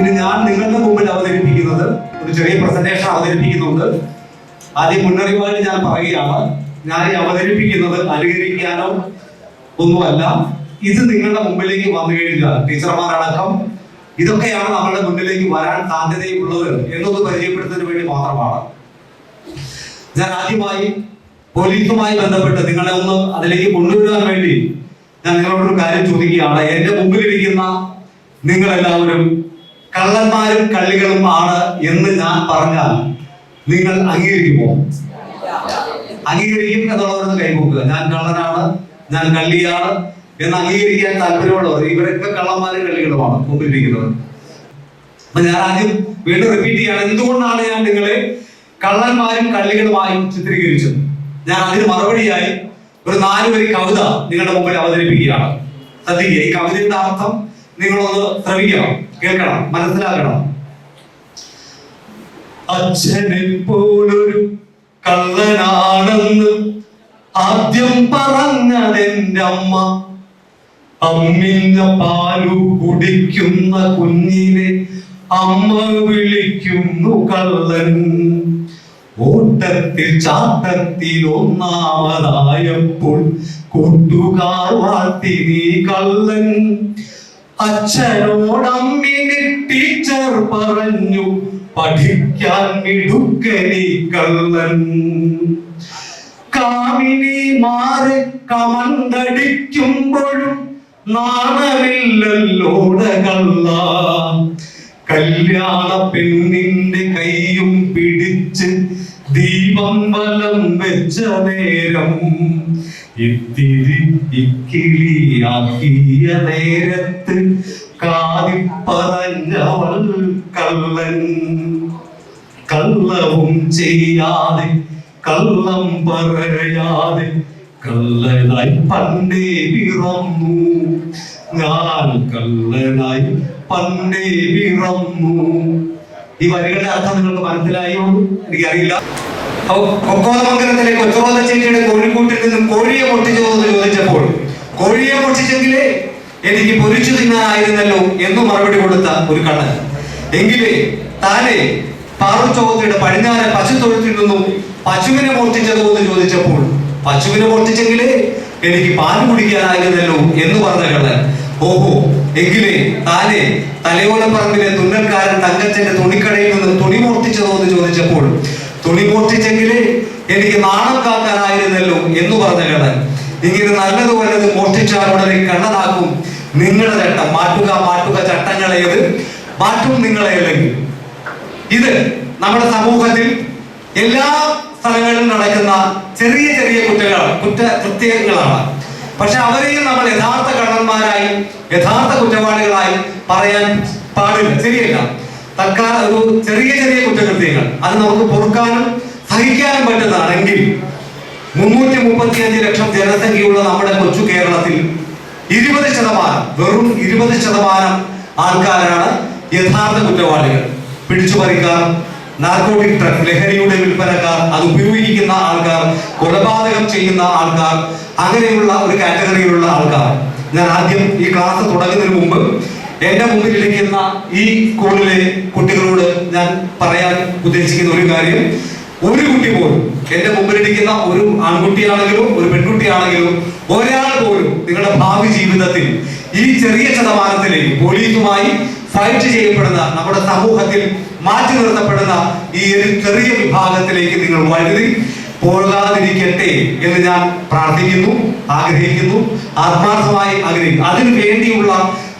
ഇന്ന് ഞാൻ നിങ്ങളുടെ മുമ്പിൽ അവതരിപ്പിക്കുന്നത് ഒരു ചെറിയ പ്രസന്റേഷൻ അവതരിപ്പിക്കുന്നുണ്ട്. ആദ്യം മുന്നറിയിപ്പായിട്ട് ഞാൻ പറയുകയാണ്, ഞാൻ ഈ അവതരിപ്പിക്കുന്നത് അനുകരിക്കാനോ ഒന്നുമല്ല. ഇത് നിങ്ങളുടെ മുമ്പിലേക്ക് വന്നു കഴിഞ്ഞാൽ ടീച്ചർമാരടക്കം ഇതൊക്കെയാണ് നമ്മളുടെ മുന്നിലേക്ക് വരാൻ സാധ്യതയുള്ളത് എന്നൊന്ന് പരിചയപ്പെടുത്തുന്നതിന് വേണ്ടി മാത്രമാണ്. ഞാൻ ആദ്യമായി പോലീസുമായി ബന്ധപ്പെട്ട് നിങ്ങളെ ഒന്ന് അതിലേക്ക് കൊണ്ടുവരാൻ വേണ്ടി ഞാൻ നിങ്ങളോടൊരു കാര്യം ചോദിക്കുകയാണ്. എന്റെ മുമ്പിലിരിക്കുന്ന നിങ്ങളെല്ലാവരും കള്ളന്മാരും കള്ളികളും ആണ് എന്ന് ഞാൻ പറഞ്ഞാൽ നിങ്ങൾ അംഗീകരിക്കുമോ? അംഗീകരിക്കും എന്നുള്ളവരൊന്ന് കൈപോക്കുക. ഞാൻ കള്ളനാണ്, ഞാൻ കള്ളിയാണ് എന്ന് അംഗീകരിക്കാൻ താല്പര്യമുള്ളവർ, ഇവരൊക്കെ കള്ളന്മാരും കള്ളികളുമാണ് മുമ്പിലിരിക്കുന്നത്. അപ്പൊ ഞാൻ ആദ്യം വീണ്ടും റിപ്പീറ്റ് ചെയ്യാണ്, എന്തുകൊണ്ടാണ് ഞാൻ നിങ്ങളെ കള്ളന്മാരും കള്ളികളുമായും ചിത്രീകരിച്ചത്? ഞാൻ അതിന് മറുപടിയായി ഒരു 4 വരി കവിത നിങ്ങളുടെ മുമ്പിൽ അവതരിപ്പിക്കുകയാണ്. ശ്രദ്ധിക്കുക, ഈ കവിതയുടെ അർത്ഥം നിങ്ങളൊന്ന് ശ്രവിക്കണം, കേൾക്കണം, മനസ്സിലാക്കണം. അച്ഛനെ പോലൊരു കള്ളനാണെന്ന് ആദ്യം പറഞ്ഞതെന്റെ അമ്മ. അമ്മിഞ്ഞ പാലു കുടിക്കുന്ന കുഞ്ഞിനെ അമ്മ വിളിക്കുന്നു കള്ളൻ. ഓട്ടത്തിൽ ചാട്ടത്തിൽ ഒന്നാമതായപ്പോൾ കൂട്ടുകാർ വാഴ്ത്തി നീ കള്ളൻ. അച്ഛനോടമ്മിന് ടീച്ചർ പറഞ്ഞു പഠിക്കാൻ മിടുക്കനി കള്ളൻ. കാമിനിമാരെ കമണ്ടടിക്കുമ്പോഴും നാണമില്ലല്ലോട കള്ള. കല്യാണ പെണ്ണിന്റെ കൈയും പിടിച്ച് ദീപം വലം വെച്ച നേരം ഇത്തിരി ഇക്കിളിയാക്കിയ നേരത്ത് കാതി പറഞ്ഞവൾ കള്ളൻ. കള്ളവും ചെയ്യാതെ കള്ളം പറയാതെ കള്ളനായി പണ്ടേ പിറന്നു ഞാൻ, കള്ളനായി പണ്ടേ പിറന്നു. ഈ വരികളുടെ അർത്ഥം നിങ്ങൾക്ക് മനസ്സിലായോ എനിക്കറിയില്ല. കൊക്കോലമംഗലത്തിലെ കൊച്ചുറോല ചേച്ചിയുടെ കോഴിക്കൂട്ടിൽ നിന്നും കോഴിയെ പൊട്ടിച്ചോ എന്ന് ചോദിച്ചപ്പോൾ കോഴിയെ പൊട്ടിച്ചെങ്കിലേ എനിക്ക് പൊരിച്ചു തിന്നാനായിരുന്നല്ലോ എന്ന് മറുപടി കൊടുത്ത ഒരു കള്ളൻ. എങ്കിലേ താനെ പാറുചോത്തിയുടെ പടിഞ്ഞാറെ പശുത്തൊഴുത്തിൽ നിന്നും പശുവിനെ മോഷ്ടിച്ചതോ എന്ന് ചോദിച്ചപ്പോൾ പശുവിനെ മോഷ്ടിച്ചെങ്കിലേ എനിക്ക് പാല് കുടിക്കാനായിരുന്നല്ലോ എന്ന് പറഞ്ഞ കള്ളൻ. ഓഹോ, എങ്കിലേ താനെ തലയോലപ്പറമ്പിലെ തുന്നൽക്കാരൻ തങ്കച്ചന്റെ തുണിക്കടയിൽ നിന്നും തുണി മോഷ്ടിച്ചതോ എന്ന് ചോദിച്ചപ്പോൾ തുണി മോഷ്ടിച്ചെങ്കിലേ എനിക്ക് നാണം കാക്കാനായിരുന്നല്ലോ എന്ന് പറഞ്ഞ കള്ളൻ. ഇങ്ങനെ നല്ലത് വല്ലത് മോഷ്ടിച്ചാൽ ഉടനെ കള്ളനാക്കും നിങ്ങളുടെ ചട്ടം. മാറ്റുക മാറ്റുക ചട്ടങ്ങളേത്, മാറ്റും നിങ്ങളെ അല്ലെങ്കിൽ. ഇത് നമ്മുടെ സമൂഹത്തിൽ എല്ലാ സ്ഥലങ്ങളിലും നടക്കുന്ന ചെറിയ ചെറിയ കുറ്റകൃത്യങ്ങളാണ്. പക്ഷെ അവരെയും നമ്മൾ യഥാർത്ഥ കള്ളന്മാരായി യഥാർത്ഥ കുറ്റവാളികളായി പറയാൻ പാടില്ല, ശരിയല്ല. തൽക്കാലം ഒരു ചെറിയ ചെറിയ കുറ്റകൃത്യങ്ങൾ അത് നമുക്ക് പൊറുക്കാനും സഹിക്കാനും പറ്റുന്നതാണെങ്കിൽ 335 ലക്ഷം ജനസംഖ്യയുള്ള നമ്മുടെ കൊച്ചു കേരളത്തിൽ 20%, വെറും 20% ആൾക്കാരാണ് യഥാർത്ഥ കുറ്റവാളികൾ. പിടിച്ചുപറിക്കാർ, നാർക്കോട്ടിക് ഡ്രഗ് ലഹരിയുടെ വിൽപ്പനക്കാർ, അത് ഉപയോഗിക്കുന്ന ആൾക്കാർ, കൊലപാതകം ചെയ്യുന്ന ആൾക്കാർ, അങ്ങനെയുള്ള ഒരു കാറ്റഗറിയിലുള്ള ആൾക്കാർ. ഞാൻ ആദ്യം ഈ ക്ലാസ് തുടങ്ങുന്നതിന് മുമ്പ് എന്റെ മുമ്പിലിരിക്കുന്ന ഈ സ്കൂളിലെ കുട്ടികളോട് ഞാൻ പറയാൻ ഉദ്ദേശിക്കുന്ന ഒരു കാര്യം, ഒരു കുട്ടി പോലും, എന്റെ മുമ്പിലിരിക്കുന്ന ഒരു ആൺകുട്ടിയാണെങ്കിലും ഒരു പെൺകുട്ടിയാണെങ്കിലും ഒരാൾ പോലും നിങ്ങളുടെ ഭാവി ജീവിതത്തിൽ ഈ ചെറിയ ശതമാനത്തിലേക്ക് പോലീസുമായി ഫൈറ്റ് ചെയ്യപ്പെടുന്ന നമ്മുടെ സമൂഹത്തിൽ മാറ്റി നിർത്തപ്പെടുന്ന ഈ ഒരു ചെറിയ വിഭാഗത്തിലേക്ക് നിങ്ങൾ വഴുതി പോകാതിരിക്കട്ടെ എന്ന് ഞാൻ പ്രാർത്ഥിക്കുന്നു, ആഗ്രഹിക്കുന്നു, ആത്മാർത്ഥമായി ആഗ്രഹിക്കുന്നു. അതിനു വേണ്ടിയുള്ള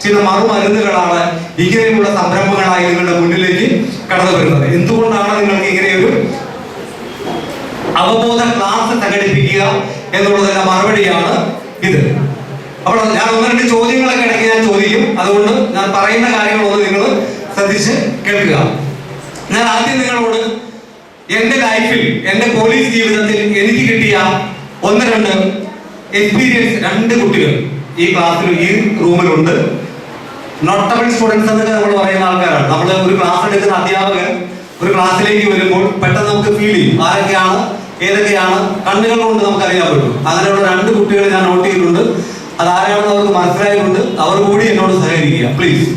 ചില മറുമരുന്നുകളാണ് ഇങ്ങനെയുള്ള സംരംഭങ്ങളായി നിങ്ങളുടെ മുന്നിലേക്ക് കടന്നു വരുന്നത്. എന്തുകൊണ്ടാണ് നിങ്ങൾക്ക് ഇങ്ങനെയൊരു അവബോധ ക്ലാസ് സംഘടിപ്പിക്കുക എന്നുള്ളതിന്റെ മറുപടിയാണ് ഇത്. അപ്പോൾ ഞാൻ 1-2 ചോദ്യങ്ങളൊക്കെ ഇടയ്ക്ക് ഞാൻ ചോദിക്കും. അതുകൊണ്ട് ഞാൻ പറയുന്ന കാര്യങ്ങളൊന്ന് നിങ്ങൾ ശ്രദ്ധിച്ച് കേൾക്കുക. ഞാൻ ആദ്യം നിങ്ങളോട് എന്റെ ലൈഫിൽ, എന്റെ പോലീസ് ജീവിതത്തിൽ എനിക്ക് കിട്ടിയ 1-2 എക്സ്പീരിയൻസ്, 2 കുട്ടികൾ ഈ ക്ലാസ്സിൽ ഈ റൂമിലുണ്ട്. നോട്ടബിൾ സ്റ്റുഡൻസ് എന്നൊക്കെ നമ്മൾ പറയുന്ന ആൾക്കാരാണ്. നമ്മൾ ഒരു ക്ലാസ് എടുക്കുന്ന അധ്യാപകൻ ഒരു ക്ലാസ്സിലേക്ക് വരുമ്പോൾ പെട്ടെന്ന് നമുക്ക് ഫീൽ ചെയ്യും ആരൊക്കെയാണ് ഏതൊക്കെയാണ്, കണ്ണുകൾ കൊണ്ട് നമുക്ക് അറിയാൻ പറ്റും. അങ്ങനെയുള്ള 2 കുട്ടികളെ ഞാൻ നോട്ട് ചെയ്തിട്ടുണ്ട്. അതാരാണെന്ന് അവർക്ക് മനസ്സിലായിട്ടുണ്ട്. അവർ കൂടി എന്നോട് സഹകരിക്കുക പ്ലീസ്.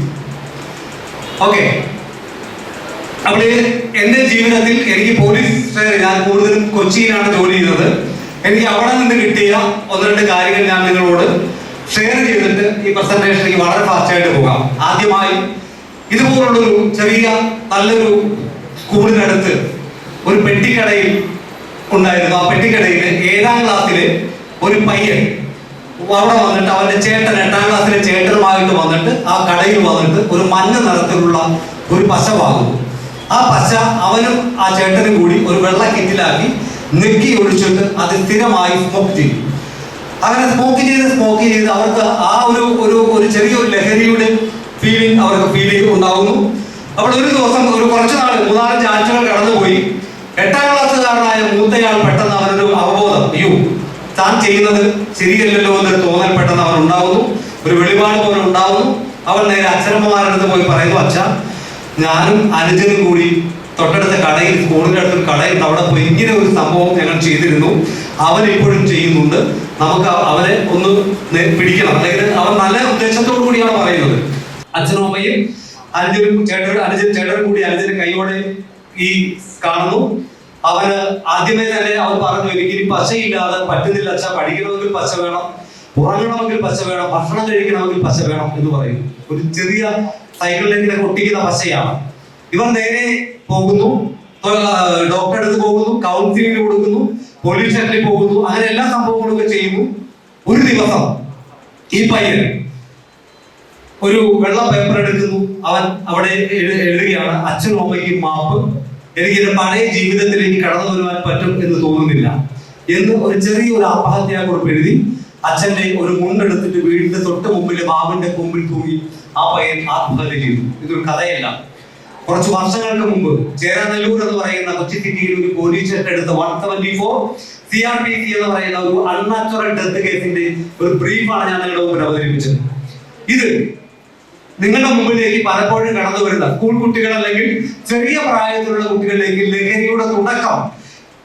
ഓക്കെ. അപ്പോൾ എൻ്റെ ജീവിതത്തിൽ എനിക്ക് പോലീസ്, ഞാൻ കൂടുതലും കൊച്ചിയിലാണ് ജോലി ചെയ്തത്. എനിക്ക് അവിടെ നിന്ന് കിട്ടിയ ഒന്ന് രണ്ട് കാര്യങ്ങൾ ഞാൻ നിങ്ങളോട് ഷെയർ ചെയ്തിട്ട് ഈ പ്രസന്റേഷനിലേക്ക് വളരെ ഫാസ്റ്റായിട്ട് പോകാം. ആദ്യമായി, ഇതുപോലുള്ളൊരു ചെറിയ നല്ലൊരു സ്കൂളിനടുത്ത് ഒരു പെട്ടിക്കടയിൽ ഉണ്ടായിരുന്നു. ആ പെട്ടിക്കടയിൽ 7ാം ക്ലാസ്സില് ഒരു പയ്യൻ അവിടെ വന്നിട്ട് അവന്റെ ചേട്ടൻ 8ാം ക്ലാസ്സിലെ ചേട്ടനുമായിട്ട് വന്നിട്ട് ആ കടയിൽ വന്നിട്ട് ഒരു മഞ്ഞ നിറത്തിലുള്ള ഒരു പശ വാങ്ങുന്നു. ആ പശ അവനും ആ ചേട്ടനും കൂടി ഒരു വെള്ള കിറ്റിലാക്കി നെക്കി ഒഴിച്ചിട്ട് അത് സ്ഥിരമായി സ്മോക്ക് ചെയ്യും. അങ്ങനെ സ്മോക്ക് ചെയ്ത് അവർക്ക് ആ ഒരു ചെറിയൊരു ലഹരിയുടെ ഫീലിംഗ് അവർക്ക് ഫീൽ ഉണ്ടാകുന്നു. അപ്പോൾ ഒരു ദിവസം കുറച്ച് നാൾ 3-4 ആഴ്ചകൾ കടന്നുപോയി. 8ാം ക്ലാസ്സുകാരനായ മൂത്തയാൾ പെട്ടെന്ന് അവനൊരു അവബോധം, അയ്യോ താൻ ചെയ്യുന്നത് ശരിയല്ലല്ലോ എന്നൊരു തോന്നൽ പെട്ടെന്ന് അവൻ ഉണ്ടാവുന്നു. ഒരു വെളിപാട് പോലെ ഉണ്ടാവുന്നു. അവൻ നേരെ അച്ഛനമ്മമാരുടെ അടുത്ത് പോയി പറയുന്നു, അച്ഛാ, ഞാനും അനുജനും കൂടി തൊട്ടടുത്ത കടയിൽ, സ്കൂളിന്റെ അടുത്തൊരു കടയുണ്ട്, അവിടെ പോയി ഇങ്ങനെ ഒരു സംഭവം ഞങ്ങൾ ചെയ്തിരുന്നു, അവൻ ഇപ്പോഴും ചെയ്യുന്നുണ്ട്, നമുക്ക് അവരെ ഒന്ന് പിടിക്കണം. അല്ലെങ്കിൽ അവൻ നല്ല ഉദ്ദേശത്തോടു കൂടിയാണ് പറയുന്നത്. അച്ഛനും അമ്മയും അനുജനും ചേട്ടനും കൂടി അനുജന്റെ കൈയോടെ ഈ കാണുന്നു. അവന് ആദ്യമേ തന്നെ അവൻ പറഞ്ഞു, എനിക്കിനി പശയില്ലാതെ പറ്റുന്നില്ല അച്ഛാ, പഠിക്കണമെങ്കിൽ പശ വേണം, ഉറങ്ങണമെങ്കിൽ പശ വേണം, ഭക്ഷണം കഴിക്കണമെങ്കിൽ പശ വേണം എന്ന് പറയുന്നു. ഒരു ചെറിയ സൈക്കിളിലേക്ക് ഒട്ടിക്കുന്ന പശയാണ്. ഇവർ നേരെ പോകുന്നു, ഡോക്ടറെ അടുത്ത് പോകുന്നു, കൗൺസിലിംഗ് കൊടുക്കുന്നു, പോലീസ് സ്റ്റേഷനിൽ പോകുന്നു, അങ്ങനെ എല്ലാ സംഭവങ്ങളൊക്കെ ചെയ്യുന്നു. ഒരു ദിവസം ഈ പയ്യൻ ഒരു വെള്ള പേപ്പർ എടുക്കുന്നു. അവൻ അവിടെ എഴുതുകയാണ്, അച്ഛനും അമ്മയ്ക്കും മാപ്പ്, എനിക്ക് എന്റെ പഴയ ജീവിതത്തിലേക്ക് കടന്നു വരുവാൻ പറ്റും എന്ന് തോന്നുന്നില്ല എന്ന് ഒരു ചെറിയൊരു ആത്മഹത്യാക്കുറിപ്പ് എഴുതി അച്ഛന്റെ ഒരു മുണ്ടെടുത്തിട്ട് വീടിന്റെ തൊട്ട് മുമ്പിൽ മാവിന്റെ കൊമ്പിൽ തൂങ്ങി ആ പയ്യൻ ആത്മഹത്യ ചെയ്തു. ഇതൊരു കഥയല്ല. കുറച്ച് വർഷങ്ങൾക്ക് മുമ്പ് ചേരാനെല്ലൂർ എന്ന് പറയുന്ന കൊച്ചി സിറ്റിയിൽ ഒരു പോലീസ് സ്റ്റേഷൻ എടുത്ത 174 CRPC എന്ന് പറയുന്ന ഒരു അൺനാച്ചുറൽ ഡെത്ത് കേസിന്റെ ഒരു ബ്രീഫാണ് ഞാൻ നിങ്ങളുടെ മുമ്പിൽ അവതരിപ്പിച്ചത്. ഇത് നിങ്ങളുടെ മുമ്പിലേക്ക് പലപ്പോഴും കടന്നു വരുന്ന സ്കൂൾ കുട്ടികൾ അല്ലെങ്കിൽ ചെറിയ പ്രായത്തിലുള്ള കുട്ടികളിലേക്ക് ലഹരിയുടെ തുടക്കം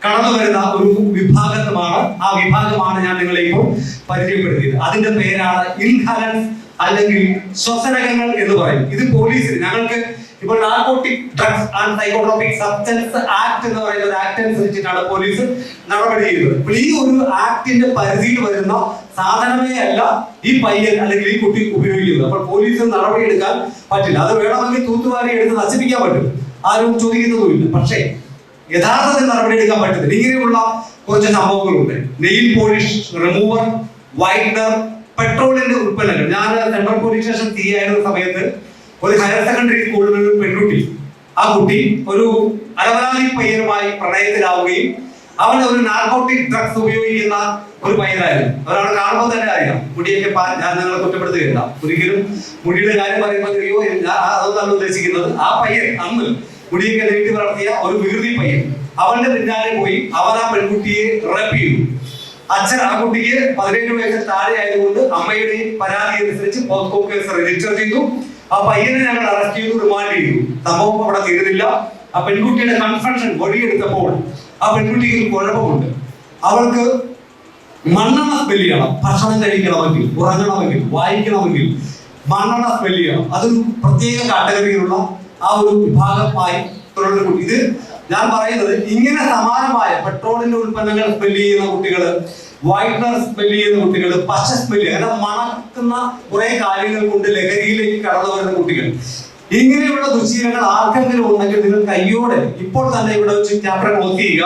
കടന്നു വരുന്ന ഒരു വിഭാഗമാണ്. ആ വിഭാഗമാണ് ഞാൻ നിങ്ങളെ ഇപ്പോൾ പരിചയപ്പെടുത്തിയത്. അതിന്റെ പേരാണ് ഇൻഹലൻസ് അല്ലെങ്കിൽ ശ്വസനകങ്ങൾ എന്ന് പറയും. ഇത് പോലീസിന്, ഞങ്ങൾക്ക് ഇപ്പോൾ narcotic drugs and psychotropic substance act എന്ന് പറയുന്ന ഒരു ആക്ട് അനുസരിച്ചിട്ടാണ് പോലീസ് നടപടി ചെയ്യുന്നത്. അപ്പോൾ ഈ ഒരു ആക്ടിന്റെ പരിധിയിൽ വരുന്ന സാധനമേ അല്ല ഈ പയ്യൻ അല്ലെങ്കിൽ ഈ കുട്ടി ഉപയോഗിക്കുന്നത്. അപ്പോൾ പോലീസ് നടപടി എടുക്കാൻ പറ്റില്ല. അത് വേണമെങ്കിൽ തൂത്തുവാരി എടുത്ത് നശിപ്പിക്കാൻ പറ്റും, ആരും ചോദിക്കുന്നതുമില്ല. പക്ഷേ യഥാർത്ഥത്തിൽ നടപടി എടുക്കാൻ പറ്റത്തില്ല. ഇങ്ങനെയുള്ള കുറച്ച് സംഭവങ്ങളുണ്ട്. നെയിൽ പോളിഷ് റിമൂവർ, വൈറ്റ്നർ, പെട്രോളിന്റെ ഉൽപ്പന്നങ്ങൾ. ഞാൻ സെൻട്രൽ പോലീസ് സ്റ്റേഷൻ ആയിരുന്ന സമയത്ത് ഒരു ഹയർ സെക്കൻഡറി സ്കൂളിൽ ഒരു പെൺകുട്ടി, ആ കുട്ടി ഒരു അലവലാതി പയ്യനുമായി പ്രണയത്തിലാവുകയും അവൻ ഒരു നാർക്കോട്ടിക് ഡ്രഗ്സ് ഉപയോഗിക്കുന്ന ഒരു പയ്യനായിരുന്നു. ഒരാളെ കാണുമ്പോൾ തന്നെ അറിയാം. മുടിയൊക്കെ ഞാൻ നിങ്ങളെ കുറ്റപ്പെടുത്തുകയില്ല, ഒരിക്കലും മുടിയുടെ കാര്യം പറയുമ്പോൾ അയ്യോ അതൊന്നാണ് ഉദ്ദേശിക്കുന്നത്. ആ പയ്യൻ അന്ന് മുടിയൊക്കെ നീട്ടി വളർത്തിയ ഒരു വികൃതി പയ്യൻ, അവന്റെ പിന്നാലെ പോയി അവൻ ആ പെൺകുട്ടിയെ റേപ്പ് ചെയ്തു. അച്ഛൻ ആ കുട്ടിക്ക് 17 വയസ്സിൽ താഴെ ആയതുകൊണ്ട് അമ്മയുടെ പരാതി അനുസരിച്ച് പോസ്കോ കേസ് രജിസ്റ്റർ ചെയ്തു. ആ പയ്യനെ ഞങ്ങൾ അറസ്റ്റ് ചെയ്തു, റിമാൻഡ് ചെയ്തു. സംഭവം അവിടെ തീർന്നില്ല. ആ പെൺകുട്ടിയുടെ കൺഫെഷൻ മൊഴിയെടുത്തപ്പോൾ ആ പെൺകുട്ടിക്ക് ഒരു കുഴപ്പമുണ്ട്. അവൾക്ക് മണ്ണെണ്ണ സ്മെല് ചെയ്യണം. ഭക്ഷണം കഴിക്കണമെങ്കിൽ, ഉറങ്ങണമെങ്കിൽ, വായിക്കണമെങ്കിൽ മണ്ണെണ്ണ സ്മെല് ചെയ്യണം. അതൊരു പ്രത്യേക കാറ്റഗറിയിലുള്ള ആ ഒരു വിഭാഗമായി ഒരു കുട്ടി. ഇത് ഞാൻ പറയുന്നത് ഇങ്ങനെ സമാനമായ പെട്രോളിന്റെ ഉൽപ്പന്നങ്ങൾ സ്മെല് ചെയ്യുന്ന കുട്ടികള്, വൈറ്റ്നർ സ്മെല് ചെയ്യുന്ന കുട്ടികൾ, പശ സ്മെല്, അങ്ങനെ മണക്കുന്ന കുറെ കാര്യങ്ങൾ കൊണ്ട് ലഹരിയിലേക്ക് കടന്നു വരുന്ന കുട്ടികൾ, ഇങ്ങനെയുള്ള ദുശീലങ്ങൾ ആർക്കെങ്കിലും ഉണ്ടെങ്കിൽ നിങ്ങൾ കയ്യോടെ ഇപ്പോൾ തന്നെ ഇവിടെ വെച്ച് ചാപ്റ്റർ ക്ലോസ് ചെയ്യുക.